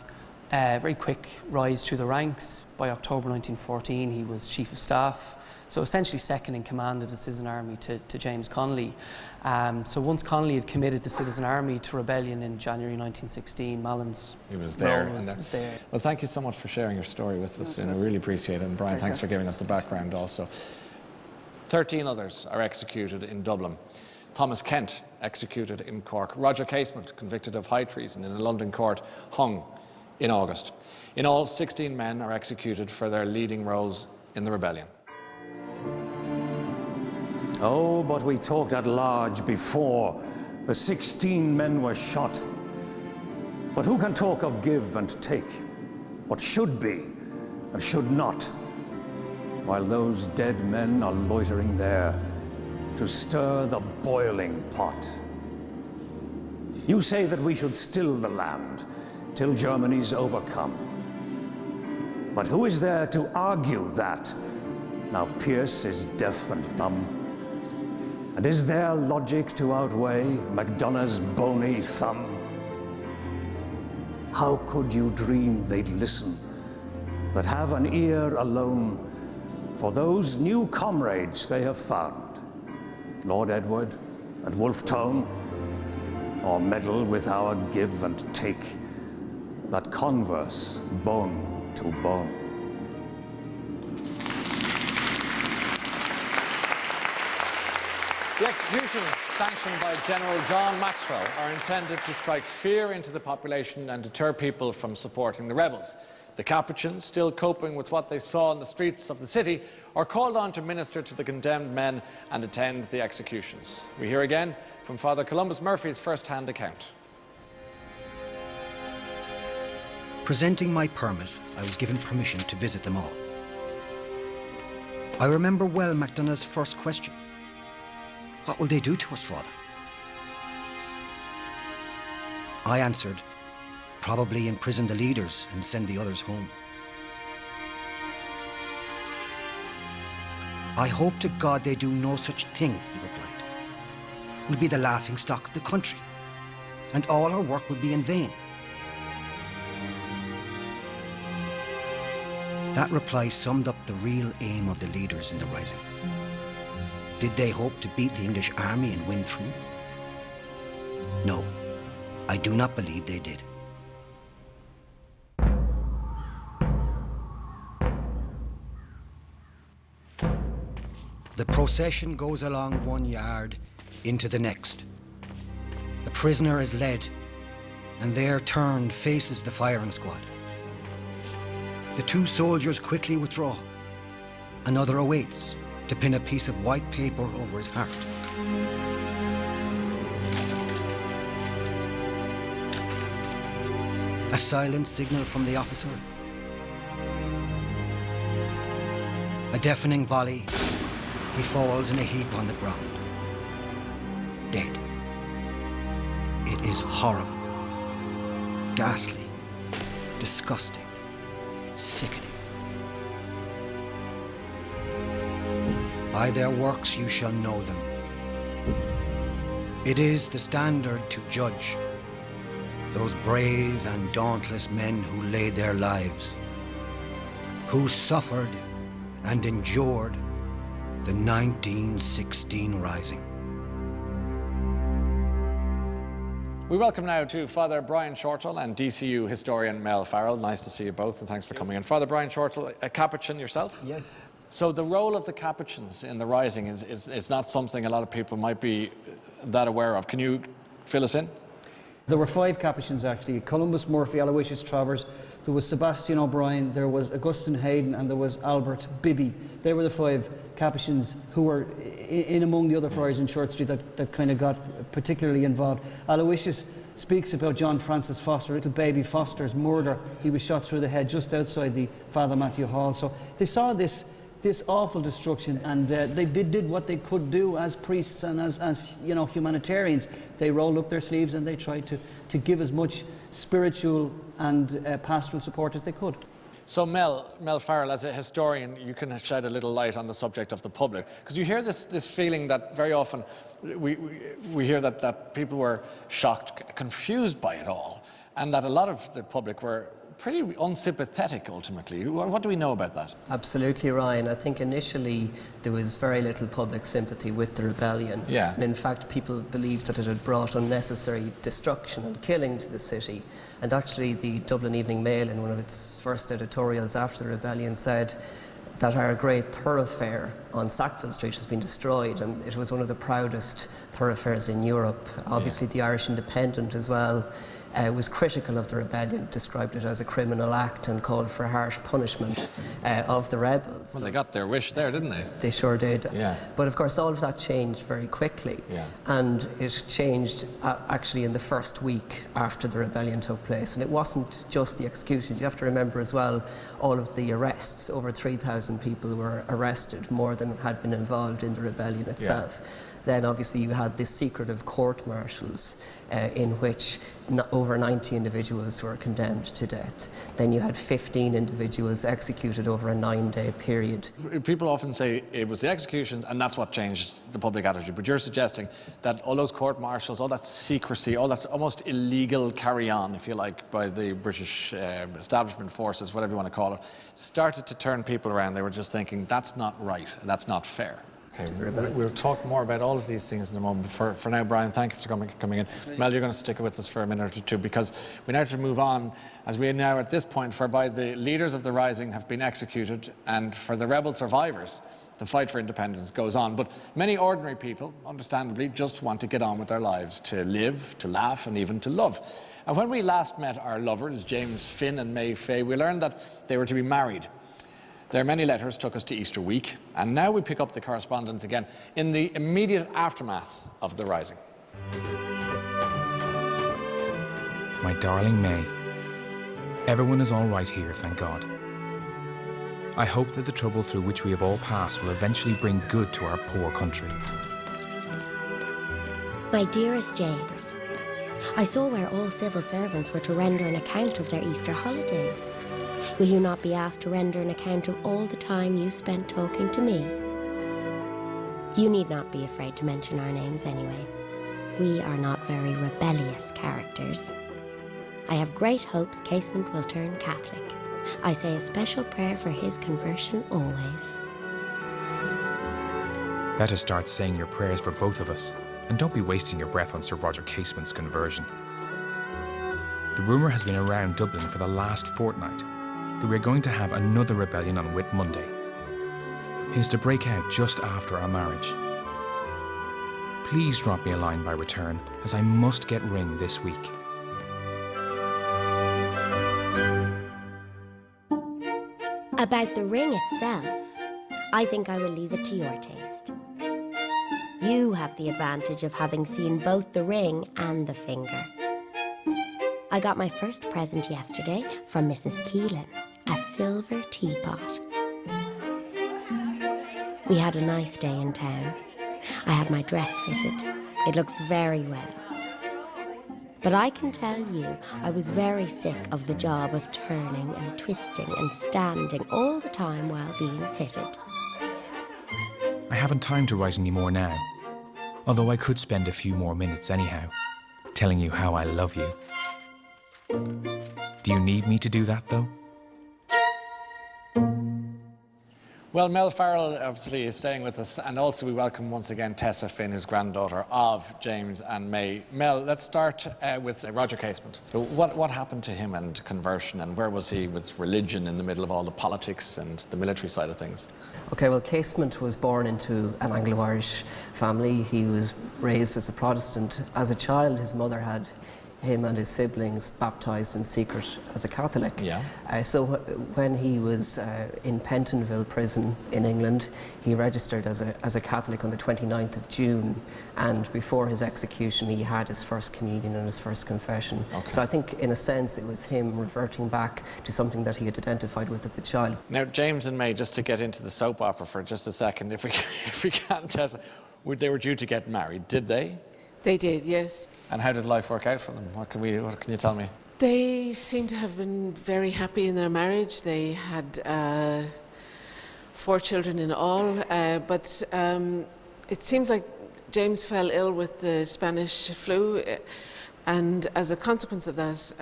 Speaker 4: Very quick rise through the ranks. By October 1914, he was Chief of Staff. So essentially second in command of the Citizen Army to James Connolly. So once Connolly had committed the Citizen Army to rebellion in January 1916, Mallon's role was there.
Speaker 1: Well, thank you so much for sharing your story with us, and I really appreciate it. And Brian, thanks for giving us the background also. 13 others are executed in Dublin. Thomas Kent, executed in Cork. Roger Casement, convicted of high treason in a London court, hung in August. In all, 16 men are executed for their leading roles in the rebellion.
Speaker 5: Oh, but we talked at large before the 16 men were shot. But who can talk of give and take? What should be and should not, while those dead men are loitering there to stir the boiling pot. You say that we should still the land till Germany's overcome. But who is there to argue that? Now Pierce is deaf and dumb. And is there logic to outweigh Macdonough's bony thumb? How could you dream they'd listen, that have an ear alone for those new comrades they have found, Lord Edward and Wolfe Tone, or meddle with our give and take, that converse bone to bone?
Speaker 1: The executions sanctioned by General John Maxwell are intended to strike fear into the population and deter people from supporting the rebels. The Capuchins, still coping with what they saw in the streets of the city, are called on to minister to the condemned men and attend the executions. We hear again from Father Columbus Murphy's first-hand account.
Speaker 3: Presenting my permit, I was given permission to visit them all. I remember well MacDonough's first question. What will they do to us, Father? I answered, probably imprison the leaders and send the others home. I hope to God they do no such thing, he replied. We'll be the laughingstock of the country, and all our work will be in vain. That reply summed up the real aim of the leaders in the rising. Did they hope to beat the English army and win through? No, I do not believe they did. The procession goes along one yard into the next. The prisoner is led, and there turned faces the firing squad. The two soldiers quickly withdraw. Another awaits to pin a piece of white paper over his heart. A silent signal from the officer. A deafening volley. He falls in a heap on the ground. Dead. It is horrible, ghastly, disgusting, sickening. By their works you shall know them. It is the standard to judge those brave and dauntless men who laid their lives, who suffered and endured the 1916 Rising.
Speaker 1: We welcome now to Father Brian Shortall and DCU historian Mel Farrell. Nice to see you both, and thanks for coming in. Father Brian Shortall, a Capuchin yourself?
Speaker 7: Yes.
Speaker 1: So the role of the Capuchins in the Rising is not something a lot of people might be that aware of. Can you fill us in?
Speaker 7: There were 5 Capuchins actually: Columbus, Murphy, Aloysius Travers, there was Sebastian O'Brien, there was Augustine Hayden, and there was Albert Bibby. They were the 5 Capuchins who were in among the other friars in Church Street that kind of got particularly involved. Aloysius speaks about John Francis Foster, little baby Foster's murder. He was shot through the head just outside the Father Matthew Hall. So they saw this awful destruction, and they did what they could do as priests and as you know, humanitarians. They rolled up their sleeves and they tried to give as much spiritual and pastoral support as they could.
Speaker 1: So Mel Farrell, as a historian, you can shed a little light on the subject of the public, because you hear this feeling that very often we hear that people were shocked, confused by it all, and that a lot of the public were pretty unsympathetic ultimately. What do we know about that?
Speaker 8: Absolutely, Ryan. I think initially there was very little public sympathy with the rebellion.
Speaker 1: Yeah.
Speaker 8: And in fact, people believed that it had brought unnecessary destruction and killing to the city. And actually, the Dublin Evening Mail, in one of its first editorials after the rebellion, said that our great thoroughfare on Sackville Street has been destroyed, and it was one of the proudest thoroughfares in Europe. Obviously, the Irish Independent as well was critical of the rebellion, described it as a criminal act and called for harsh punishment of the rebels.
Speaker 1: Well, they got their wish there, didn't they?
Speaker 8: They sure did.
Speaker 1: Yeah.
Speaker 8: But of course all of that changed very quickly.
Speaker 1: Yeah.
Speaker 8: And it changed actually in the first week after the rebellion took place. And it wasn't just the executions. You have to remember as well all of the arrests. Over 3,000 people were arrested, more than had been involved in the rebellion itself. Yeah. Then obviously you had this secretive court-martials in which over 90 individuals were condemned to death. Then you had 15 individuals executed over a 9-day period.
Speaker 1: People often say it was the executions and that's what changed the public attitude, but you're suggesting that all those court-martials, all that secrecy, all that almost illegal carry-on, if you like, by the British establishment forces, whatever you want to call it, started to turn people around. They were just thinking, that's not right, that's not fair. Okay, we'll talk more about all of these things in a moment. For now, Brian, thank you for coming in. Mel, you're going to stick with us for a minute or two because we now have to move on, as we are now at this point whereby the leaders of the rising have been executed, and for the rebel survivors, the fight for independence goes on. But many ordinary people, understandably, just want to get on with their lives, to live, to laugh, and even to love. And when we last met our lovers, James Finn and May Fay, we learned that they were to be married. Their many letters took us to Easter week, and now we pick up the correspondence again in the immediate aftermath of the rising.
Speaker 9: My darling May, everyone is all right here, thank God. I hope that the trouble through which we have all passed will eventually bring good to our poor country.
Speaker 10: My dearest James, I saw where all civil servants were to render an account of their Easter holidays. Will you not be asked to render an account of all the time you spent talking to me? You need not be afraid to mention our names anyway. We are not very rebellious characters. I have great hopes Casement will turn Catholic. I say a special prayer for his conversion always.
Speaker 9: Better start saying your prayers for both of us, and don't be wasting your breath on Sir Roger Casement's conversion. The rumour has been around Dublin for the last fortnight that we're going to have another rebellion on Whit Monday. It is to break out just after our marriage. Please drop me a line by return, as I must get ring this week.
Speaker 10: About the ring itself, I think I will leave it to your taste. You have the advantage of having seen both the ring and the finger. I got my first present yesterday from Mrs. Keelan, a silver teapot. We had a nice day in town. I had my dress fitted. It looks very well. But I can tell you, I was very sick of the job of turning and twisting and standing all the time while being fitted.
Speaker 9: I haven't time to write any more now, although I could spend a few more minutes anyhow, telling you how I love you. Do you need me to do that, though?
Speaker 1: Well, Mel Farrell obviously is staying with us, and also we welcome once again Tessa Finn, who's granddaughter of James and May. Mel, let's start with Roger Casement. So what happened to him and conversion, and where was he with religion in the middle of all the politics and the military side of things?
Speaker 8: Okay, well, Casement was born into an Anglo-Irish family. He was raised as a Protestant. As a child, his mother had him and his siblings baptised in secret as a Catholic.
Speaker 1: Yeah.
Speaker 8: So when he was in Pentonville prison in England, he registered as a Catholic on the 29th of June, and before his execution he had his first communion and his first confession. Okay. So I think in a sense it was him reverting back to something that he had identified with as a child.
Speaker 1: Now James and May, just to get into the soap opera for just a second, if we can, Tessa, they were due to get married, did they?
Speaker 23: They did, yes.
Speaker 1: And how did life work out for them? What can you tell me?
Speaker 23: They seem to have been very happy in their marriage. They had 4 children in all, but it seems like James fell ill with the Spanish flu, and as a consequence of that,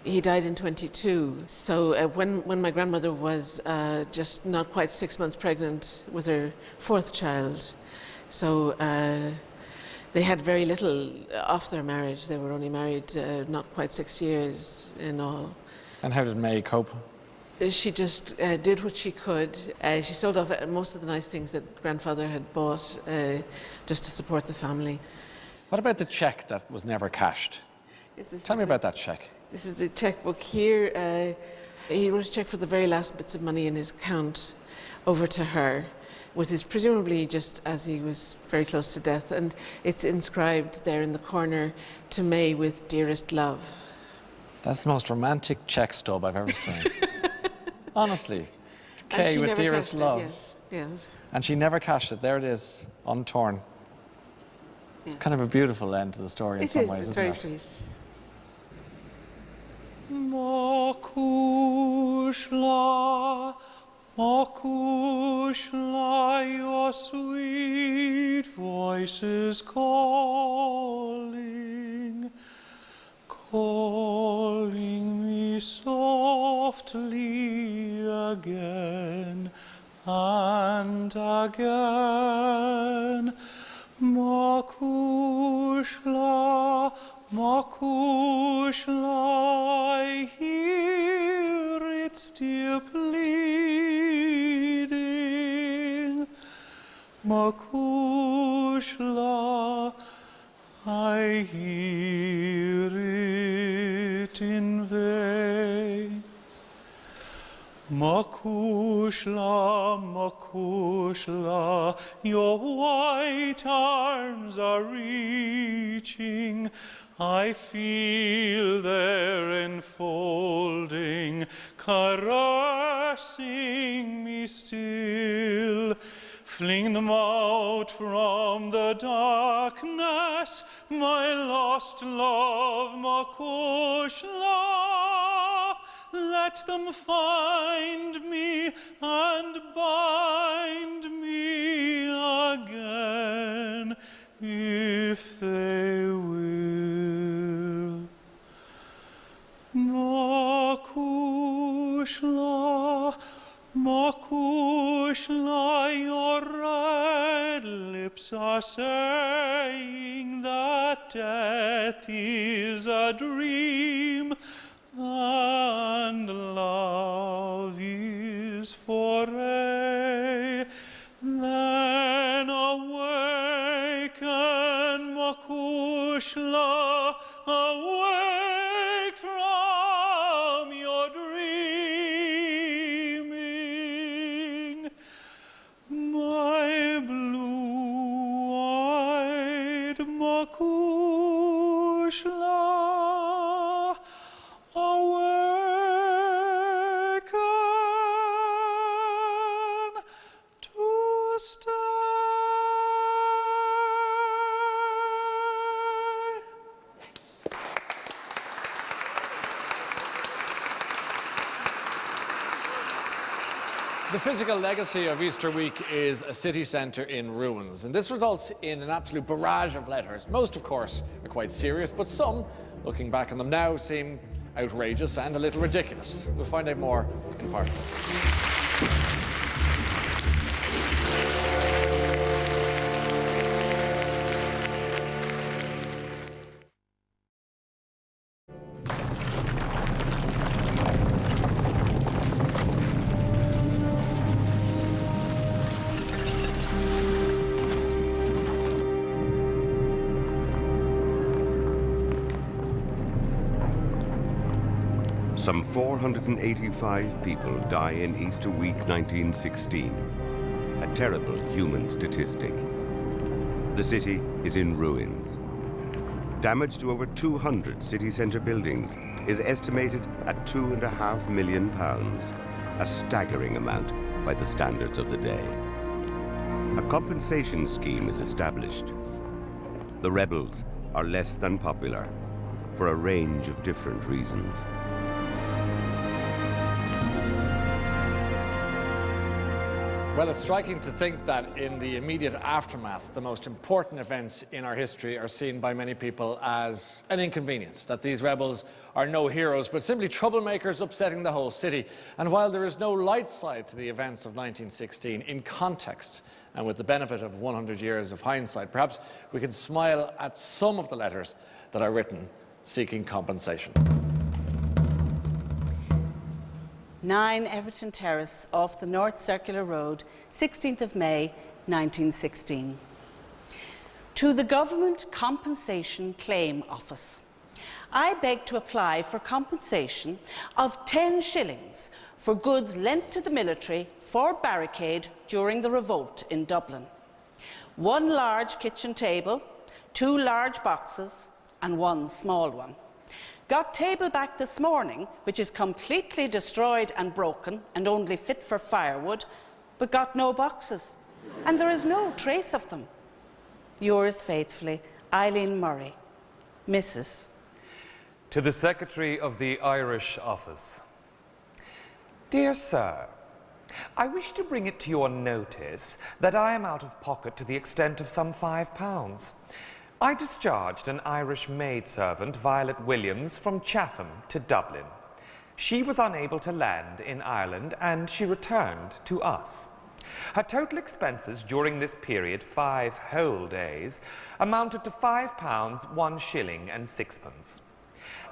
Speaker 23: he died in 22. So when my grandmother was just not quite 6 months pregnant with her 4th child, so they had very little off their marriage. They were only married not quite 6 years in all.
Speaker 1: And how did May cope?
Speaker 23: She just did what she could. She sold off most of the nice things that grandfather had bought just to support the family.
Speaker 1: What about the cheque that was never cashed? Tell me about that cheque.
Speaker 23: This is the chequebook here. He wrote a cheque for the very last bits of money in his account over to her, with his presumably just as he was very close to death, and it's inscribed there in the corner, "To May with dearest love."
Speaker 1: That's the most romantic cheque stub I've ever seen. Honestly. Kay with dearest love.
Speaker 23: Yes.
Speaker 1: And she never cashed it. There it is, untorn. It's kind of a beautiful end to the story in some ways,
Speaker 23: It's
Speaker 1: isn't
Speaker 23: very
Speaker 1: it?
Speaker 23: sweet.
Speaker 6: Mokushla, Mokushla, your sweet voice is calling, calling me softly again and again. Mokushla, Mokushla, I hear its dear pleading. Mokushla, I hear it in vain. Mokushla, Mokushla, your white arms are reaching. I feel their enfolding, caressing me still. Fling them out from the darkness, my lost love, Mokushla. Let them find me and bind me again, if they will. Mokushla, Mokushla, your red lips are saying that death is a dream and love is for aye. Then awaken, Mokushla, awake from your dreaming. My blue-eyed Mokushla, awaken to stay.
Speaker 1: The physical legacy of Easter week is a city centre in ruins, and this results in an absolute barrage of letters. Most, of course, are quite serious, but some, looking back on them now, seem outrageous and a little ridiculous. We'll find out more in part 4.
Speaker 2: Some 485 people die in Easter week 1916, a terrible human statistic. The city is in ruins. Damage to over 200 city centre buildings is estimated at £2.5 million, a staggering amount by the standards of the day. A compensation scheme is established. The rebels are less than popular for a range of different reasons.
Speaker 1: Well, it's striking to think that in the immediate aftermath, the most important events in our history are seen by many people as an inconvenience, that these rebels are no heroes, but simply troublemakers upsetting the whole city. And while there is no light side to the events of 1916, in context, and with the benefit of 100 years of hindsight, perhaps we can smile at some of the letters that are written seeking compensation.
Speaker 11: 9 Everton Terrace off the North Circular Road, 16th of May 1916. To the Government Compensation Claim Office. I beg to apply for compensation of 10 shillings for goods lent to the military for barricade during the revolt in Dublin. 1 large kitchen table, 2 large boxes and 1 small one. Got table back this morning, which is completely destroyed and broken and only fit for firewood, but got no boxes, and there is no trace of them. Yours faithfully, Eileen Murray, Mrs.
Speaker 12: To the Secretary of the Irish Office. Dear Sir, I wish to bring it to your notice that I am out of pocket to the extent of some £5. I discharged an Irish maidservant, Violet Williams, from Chatham to Dublin. She was unable to land in Ireland and she returned to us. Her total expenses during this period, 5 whole days, amounted to £5, 1 shilling and 6pence.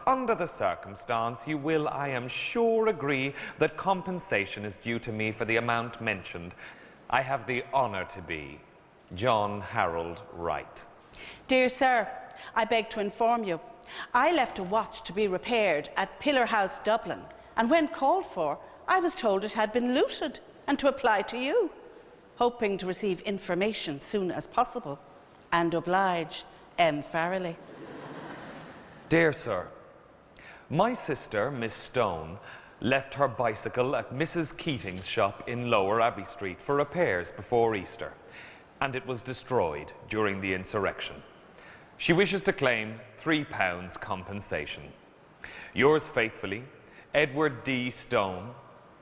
Speaker 12: Under the circumstance, you will, I am sure, agree that compensation is due to me for the amount mentioned. I have the honour to be John Harold Wright.
Speaker 11: Dear Sir, I beg to inform you, I left a watch to be repaired at Pillar House, Dublin, and when called for, I was told it had been looted and to apply to you, hoping to receive information soon as possible, and oblige, M. Farrelly.
Speaker 12: Dear Sir, my sister, Miss Stone, left her bicycle at Mrs. Keating's shop in Lower Abbey Street for repairs before Easter, and it was destroyed during the insurrection. She wishes to claim £3 compensation. Yours faithfully, Edward D. Stone,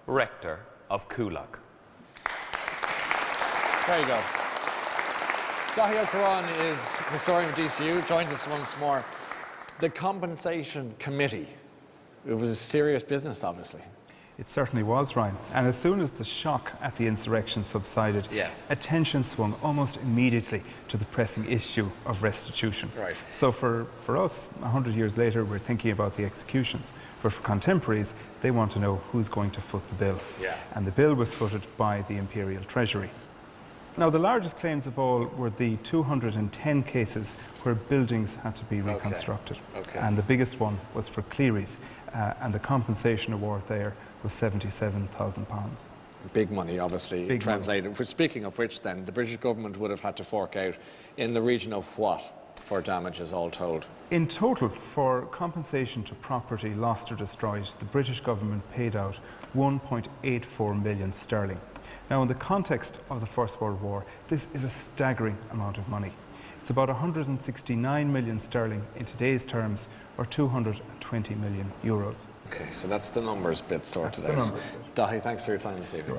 Speaker 12: Rector of Coolock.
Speaker 1: There you go. Dahi O'Caron is historian of DCU, joins us once more. The Compensation Committee, it was a serious business, obviously.
Speaker 18: It certainly was, Ryan. And as soon as the shock at the insurrection subsided, attention swung almost immediately to the pressing issue of restitution.
Speaker 1: Right.
Speaker 18: So for us, 100 years later, we're thinking about the executions. But for contemporaries, they want to know who's going to foot the bill.
Speaker 1: Yeah.
Speaker 18: And the bill was footed by the Imperial Treasury. Now, the largest claims of all were the 210 cases where buildings had to be reconstructed.
Speaker 1: Okay.
Speaker 18: And the biggest one was for Cleary's, and the compensation award there was £77,000.
Speaker 1: Big money, obviously,
Speaker 18: Big
Speaker 1: translated. Money. Speaking of which, then, the British government would have had to fork out in the region of what for damages, all told?
Speaker 18: In total, for compensation to property lost or destroyed, the British government paid out 1.84 million sterling. Now, in the context of the First World War, this is a staggering amount of money. It's about 169 million sterling in today's terms, or 220 million euros.
Speaker 1: Okay, so that's the numbers bit sorted out. Dahi, thanks for your time this evening.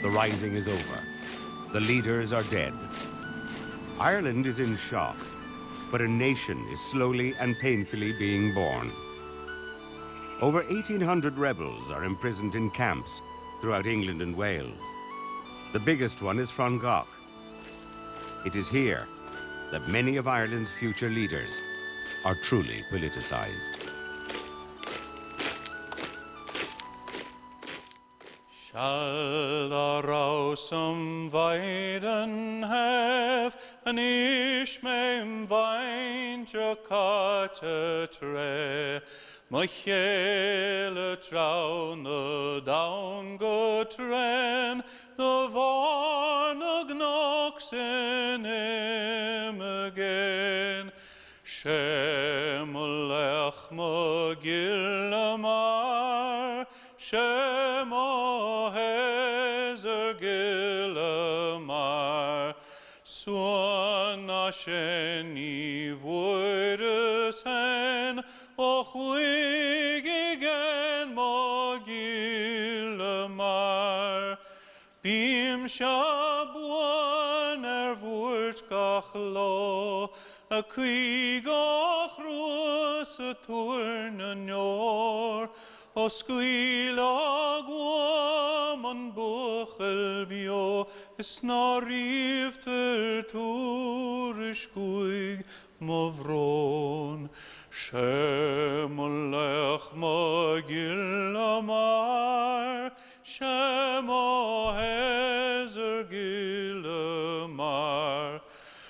Speaker 2: The rising is over. The leaders are dead. Ireland is in shock, but a nation is slowly and painfully being born. Over 1,800 rebels are imprisoned in camps throughout England and Wales. The biggest one is Frongoch. It is here that many of Ireland's future leaders are truly politicized.
Speaker 6: Shall the rousum weiden have, an ishmeim wein jocate tre, Michael traune down gotren, the varnog knocks in him again. Shemolech mogillamar, Shemo hezer gillamar, Suana sheni vuides hen, Och wigigen mogillamar, Bim shabuan vuirt gachlo, a quigach rus a turnen yor, O squila guaman buchel bio, is na rifter turish guig, Mavron, Shem Olech Magil Amar, Shem Ohezer Gilamar,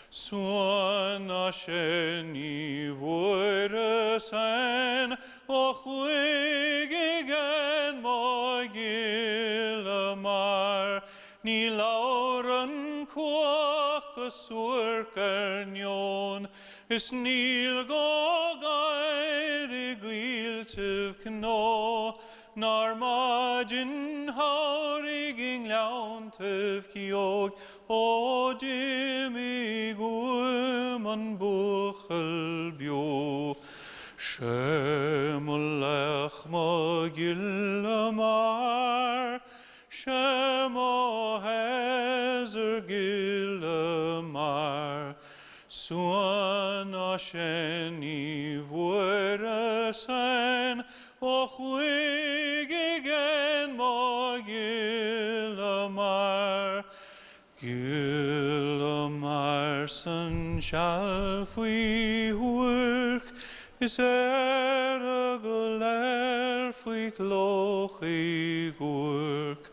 Speaker 6: Swan Asheni Voirasan, Ochwigigan Magil Amar, Ni Lauren Kwakasur Karnyon, Is Neil Gogairi Gwiltiv Kno, Narmajin Hauriging Launtiv Kiog, O Jimmy Guman Buchel Bio, Shemolech Magilamar, Shemo Hezer Gilamar, Suan Asheni Vuerasan, Ochwigigen Magilamar, Gilamar San Shalfui Work, Is a galer fui glochi gurk,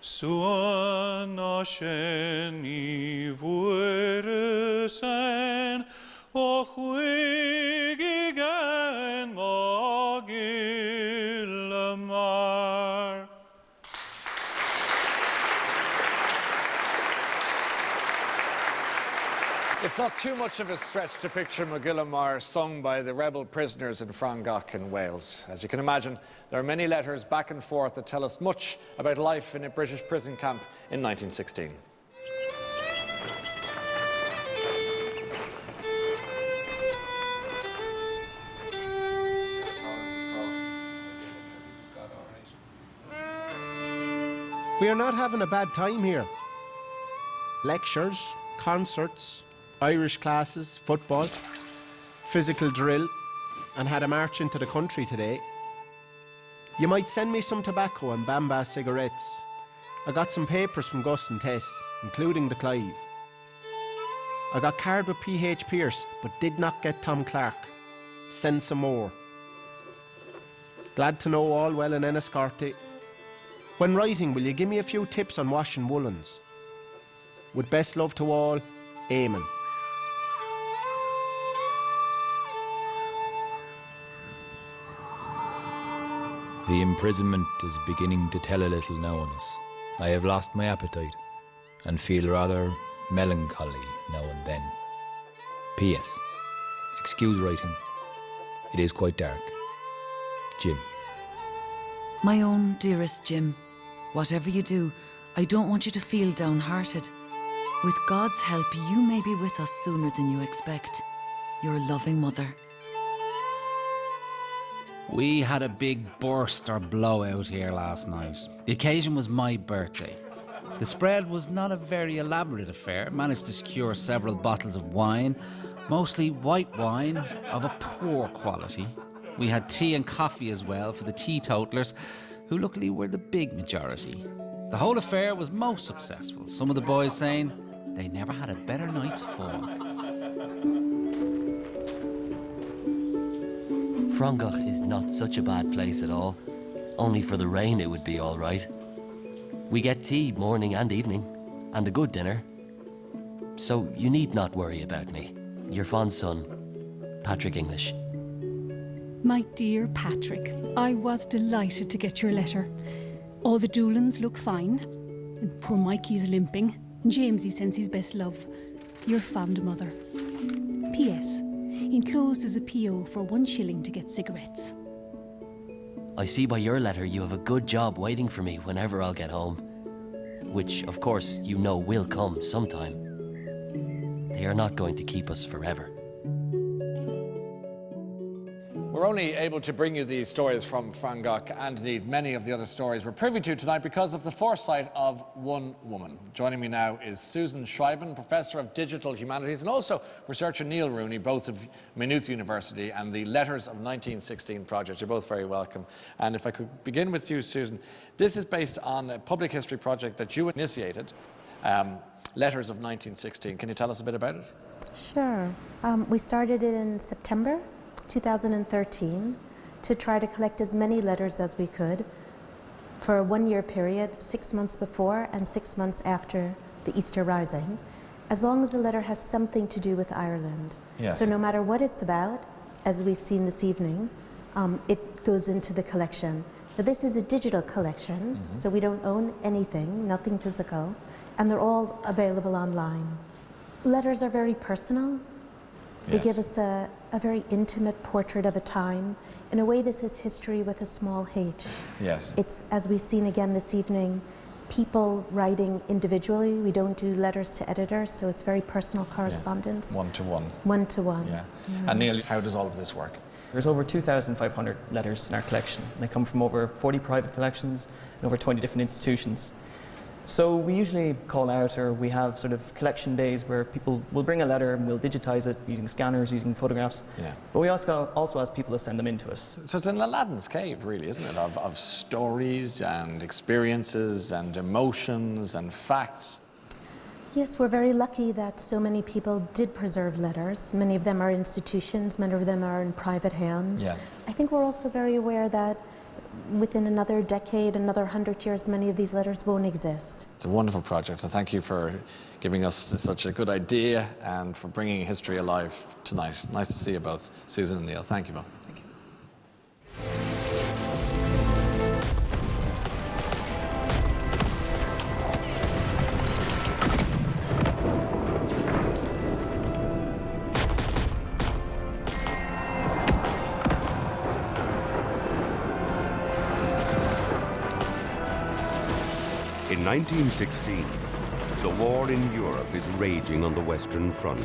Speaker 6: Suan Asheni Vuerasan, Ochwigigan Magilamar.
Speaker 1: It's not too much of a stretch to picture Magillamar sung by the rebel prisoners in Frangach in Wales. As you can imagine, there are many letters back and forth that tell us much about life in a British prison camp in 1916.
Speaker 13: We are not having a bad time here. Lectures, concerts, Irish classes, football, physical drill, and had a march into the country today. You might send me some tobacco and Bamba cigarettes. I got some papers from Gus and Tess, including the Clive. I got card with P.H. Pierce, but did not get Tom Clark. Send some more. Glad to know all well in Enniscorthy. When writing, will you give me a few tips on washing woolens? With best love to all, Eamon.
Speaker 14: The imprisonment is beginning to tell a little now on us. I have lost my appetite and feel rather melancholy now and then. P.S. Excuse writing. It is quite dark. Jim.
Speaker 15: My own dearest Jim, whatever you do, I don't want you to feel downhearted. With God's help, you may be with us sooner than you expect. Your loving mother.
Speaker 24: We had a big burst or blowout here last night. The occasion was my birthday. The spread was not a very elaborate affair. Managed to secure several bottles of wine, mostly white wine of a poor quality. We had tea and coffee as well for the teetotalers, who luckily were the big majority. The whole affair was most successful, some of the boys saying they never had a better night's fall.
Speaker 25: Frangach is not such a bad place at all. Only for the rain it would be all right. We get tea morning and evening, and a good dinner. So you need not worry about me. Your fond son, Patrick English.
Speaker 19: My dear Patrick, I was delighted to get your letter. All the Doolans look fine, and poor Mikey's limping, and Jamesy sends his best love. Your fond mother. P.S. Enclosed is a P.O. for 1 shilling to get cigarettes.
Speaker 25: I see by your letter you have a good job waiting for me whenever I'll get home. Which, of course, you know will come sometime. They are not going to keep us forever.
Speaker 1: We're only able to bring you these stories from Frangach and indeed many of the other stories we're privy to tonight because of the foresight of one woman. Joining me now is Susan Schreiben, Professor of Digital Humanities and also researcher Neil Rooney, both of Maynooth University and the Letters of 1916 project. You're both very welcome. And if I could begin with you, Susan, this is based on a public history project that you initiated, Letters of 1916. Can you tell us a bit about it?
Speaker 16: Sure. We started it in September 2013 to try to collect as many letters as we could for a 1-year period, 6 months before and 6 months after the Easter Rising, as long as the letter has something to do with Ireland.
Speaker 1: Yes.
Speaker 16: So no matter what it's about, as we've seen this evening, it goes into the collection. Now, this is a digital collection, so we don't own anything, nothing physical, and they're all available online. Letters are very personal. They give us a very intimate portrait of a time. In a way, this is history with a small h.
Speaker 1: Yes.
Speaker 16: It's, as we've seen again this evening, people writing individually. We don't do letters to editors, so it's very personal correspondence.
Speaker 1: One-to-one.
Speaker 16: One-to-one.
Speaker 1: Yeah. And Neil, how does all of this work?
Speaker 17: There's over 2,500 letters in our collection. They come from over 40 private collections and over 20 different institutions. So we usually call out, or we have sort of collection days where people will bring a letter and we'll digitize it using scanners, using photographs.
Speaker 1: Yeah.
Speaker 17: But we also ask people to send them in to us.
Speaker 1: So it's an Aladdin's cave, really, isn't it? Of stories and experiences and emotions and facts.
Speaker 16: Yes, we're very lucky that so many people did preserve letters. Many of them are institutions, many of them are in private hands.
Speaker 1: Yes.
Speaker 16: I think we're also very aware that within another decade, another 100 years, many of these letters won't exist.
Speaker 1: It's a wonderful project, and thank you for giving us such a good idea and for bringing history alive tonight. Nice to see you both, Susan and Neil. Thank you both. Thank you.
Speaker 2: In 1916, the war in Europe is raging on the Western Front.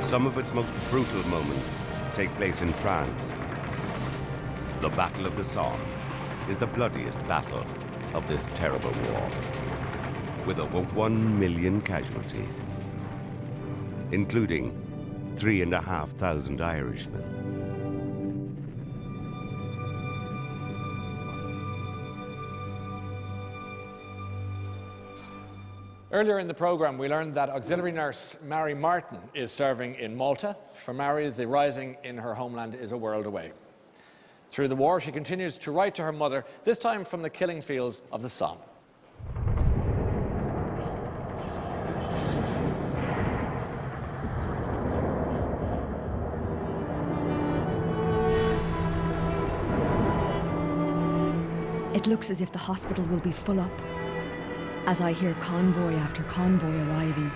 Speaker 2: Some of its most brutal moments take place in France. The Battle of the Somme is the bloodiest battle of this terrible war, with over 1 million casualties, including 3,500 Irishmen.
Speaker 1: Earlier in the programme, we learned that auxiliary nurse Mary Martin is serving in Malta. For Mary, the rising in her homeland is a world away. Through the war, she continues to write to her mother, this time from the killing fields of the Somme.
Speaker 20: It looks as if the hospital will be full up, as I hear convoy after convoy arriving.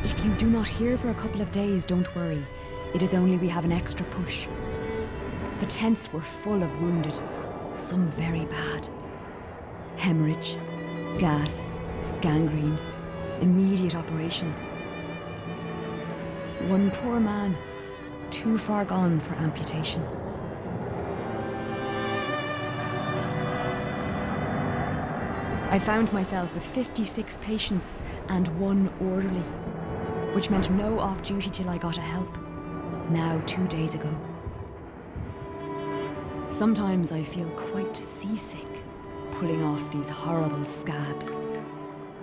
Speaker 20: If you do not hear for a couple of days, don't worry. It is only we have an extra push. The tents were full of wounded, some very bad. Hemorrhage, gas, gangrene, immediate operation. One poor man, too far gone for amputation. I found myself with 56 patients and 1 orderly, which meant no off-duty till I got a help, now 2 days ago. Sometimes I feel quite seasick, pulling off these horrible scabs.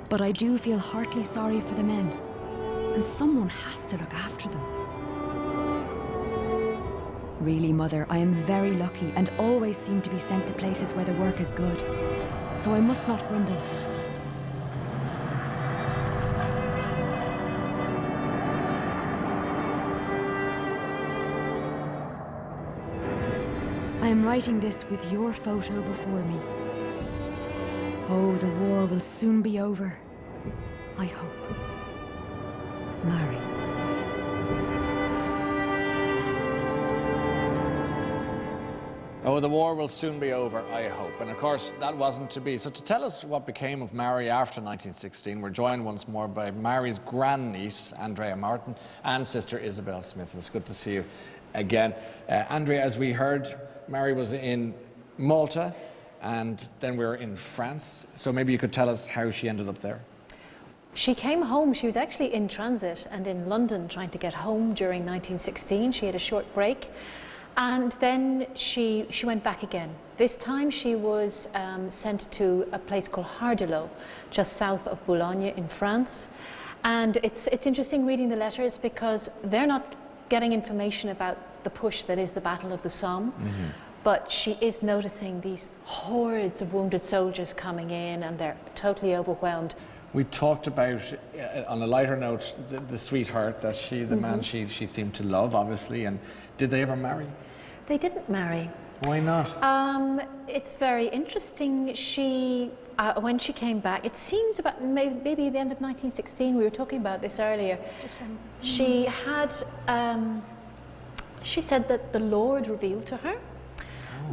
Speaker 20: But I do feel heartily sorry for the men, and someone has to look after them. Really, Mother, I am very lucky and always seem to be sent to places where the work is good. So I must not grumble. I am writing this with your photo before me. Oh, the war will soon be over. I hope. Mary.
Speaker 1: Oh, the war will soon be over, I hope. And of course, that wasn't to be. So to tell us what became of Mary after 1916, we're joined once more by Mary's grandniece, Andrea Martin, and sister Isabel Smith. It's good to see you again. Andrea, as we heard, Mary was in Malta, and then we were in France. So maybe you could tell us how she ended up there.
Speaker 21: She came home. She was actually in transit and in London trying to get home during 1916. She had a short break. And then she went back again. This time she was sent to a place called Hardelot, just south of Boulogne in France. And it's interesting reading the letters because they're not getting information about the push that is the Battle of the Somme, but she is noticing these hordes of wounded soldiers coming in and they're totally overwhelmed.
Speaker 1: We talked about, on a lighter note, the sweetheart that the man she seemed to love, obviously, and did they ever marry?
Speaker 21: They didn't marry.
Speaker 1: Why not?
Speaker 21: It's very interesting. She, when she came back, it seems about maybe the end of 1916, we were talking about this earlier, she had, she said that the Lord revealed to her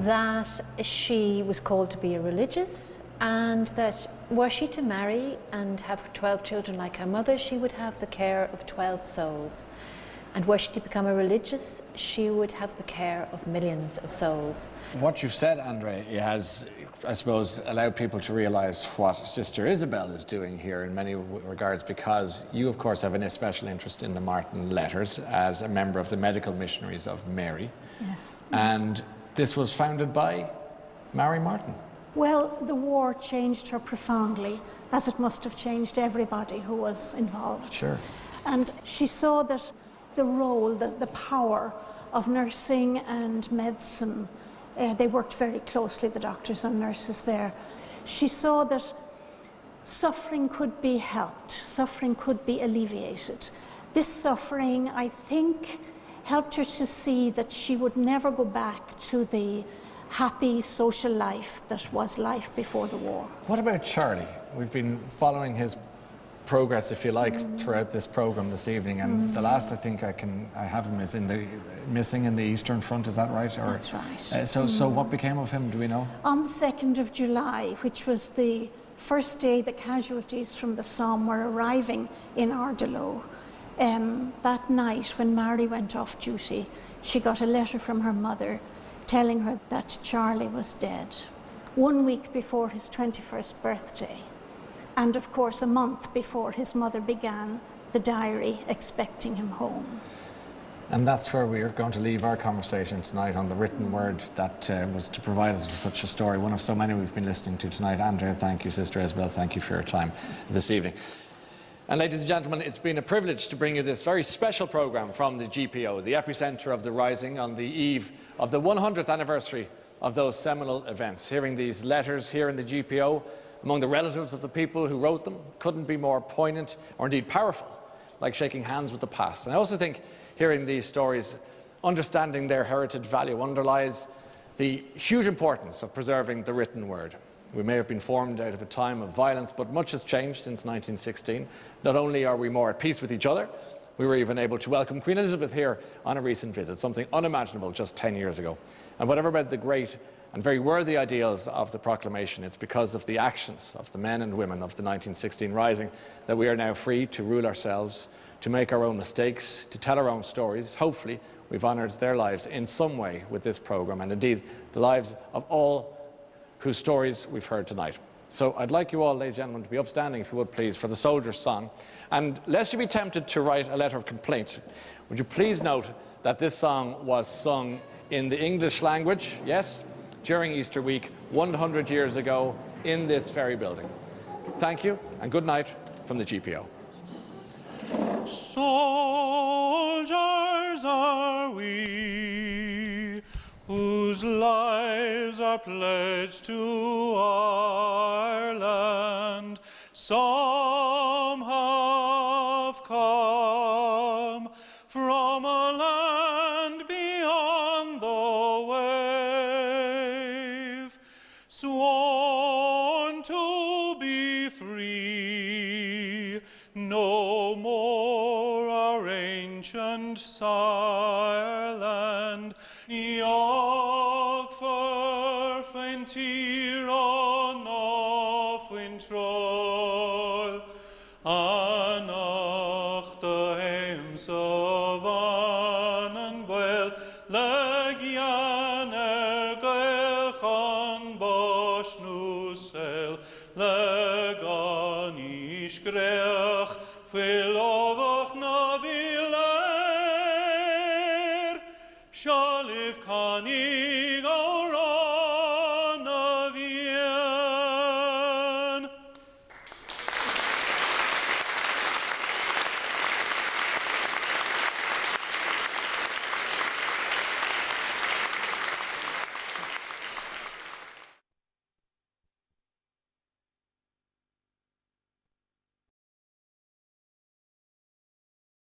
Speaker 21: that she was called to be a religious, and that were she to marry and have 12 children like her mother, she would have the care of 12 souls. And were she to become a religious, she would have the care of millions of souls.
Speaker 1: What you've said, Andre, has, I suppose, allowed people to realise what Sister Isabel is doing here in many regards, because you, of course, have a special interest in the Martin letters as a member of the Medical Missionaries of Mary.
Speaker 3: Yes.
Speaker 1: And this was founded by Mary Martin.
Speaker 3: Well, the war changed her profoundly, as it must have changed everybody who was involved.
Speaker 1: Sure.
Speaker 3: And she saw that the role, the power of nursing and medicine, they worked very closely, the doctors and nurses there. She saw that suffering could be helped, suffering could be alleviated. This suffering, I think, helped her to see that she would never go back to the happy social life that was life before the war.
Speaker 1: What about Charlie? We've been following his progress, if you like, throughout this program this evening, and the last I think I have him is missing in the Eastern Front. Is that right? Or,
Speaker 3: that's right.
Speaker 1: So what became of him? Do we know?
Speaker 3: On the 2nd of July, which was the first day the casualties from the Somme were arriving in Ardelot, that night when Mary went off duty, she got a letter from her mother telling her that Charlie was dead, 1 week before his 21st birthday. And of course, a month before his mother began the diary expecting him home.
Speaker 1: And that's where we are going to leave our conversation tonight, on the written word that was to provide us with such a story, one of so many we've been listening to tonight. Andrea, thank you. Sister Isabel, thank you for your time this evening. And ladies and gentlemen, it's been a privilege to bring you this very special programme from the GPO, the epicentre of the Rising, on the eve of the 100th anniversary of those seminal events. Hearing these letters here in the GPO, among the relatives of the people who wrote them, couldn't be more poignant or indeed powerful, like shaking hands with the past. And I also think hearing these stories, understanding their heritage value, underlies the huge importance of preserving the written word. We may have been formed out of a time of violence, but much has changed since 1916. Not only are we more at peace with each other, we were even able to welcome Queen Elizabeth here on a recent visit, something unimaginable just 10 years ago. And whatever about the great and very worthy ideals of the proclamation, it's because of the actions of the men and women of the 1916 Rising that we are now free to rule ourselves, to make our own mistakes, to tell our own stories. Hopefully, we've honoured their lives in some way with this programme, and indeed the lives of all whose stories we've heard tonight. So I'd like you all, ladies and gentlemen, to be upstanding, if you would please, for the Soldier's Song. And lest you be tempted to write a letter of complaint, would you please note that this song was sung in the English language, yes, during Easter week 100 years ago in this very building. Thank you and good night from the GPO.
Speaker 6: Soldiers are we, whose lives are pledged to our land. Some have come from a land beyond the wave, sworn to be free, no more our ancient sireland. Iogfer fentiron of wintrol, anach de heims of Annenbel, legian gelchan boschnusel, legan ish grech, fill over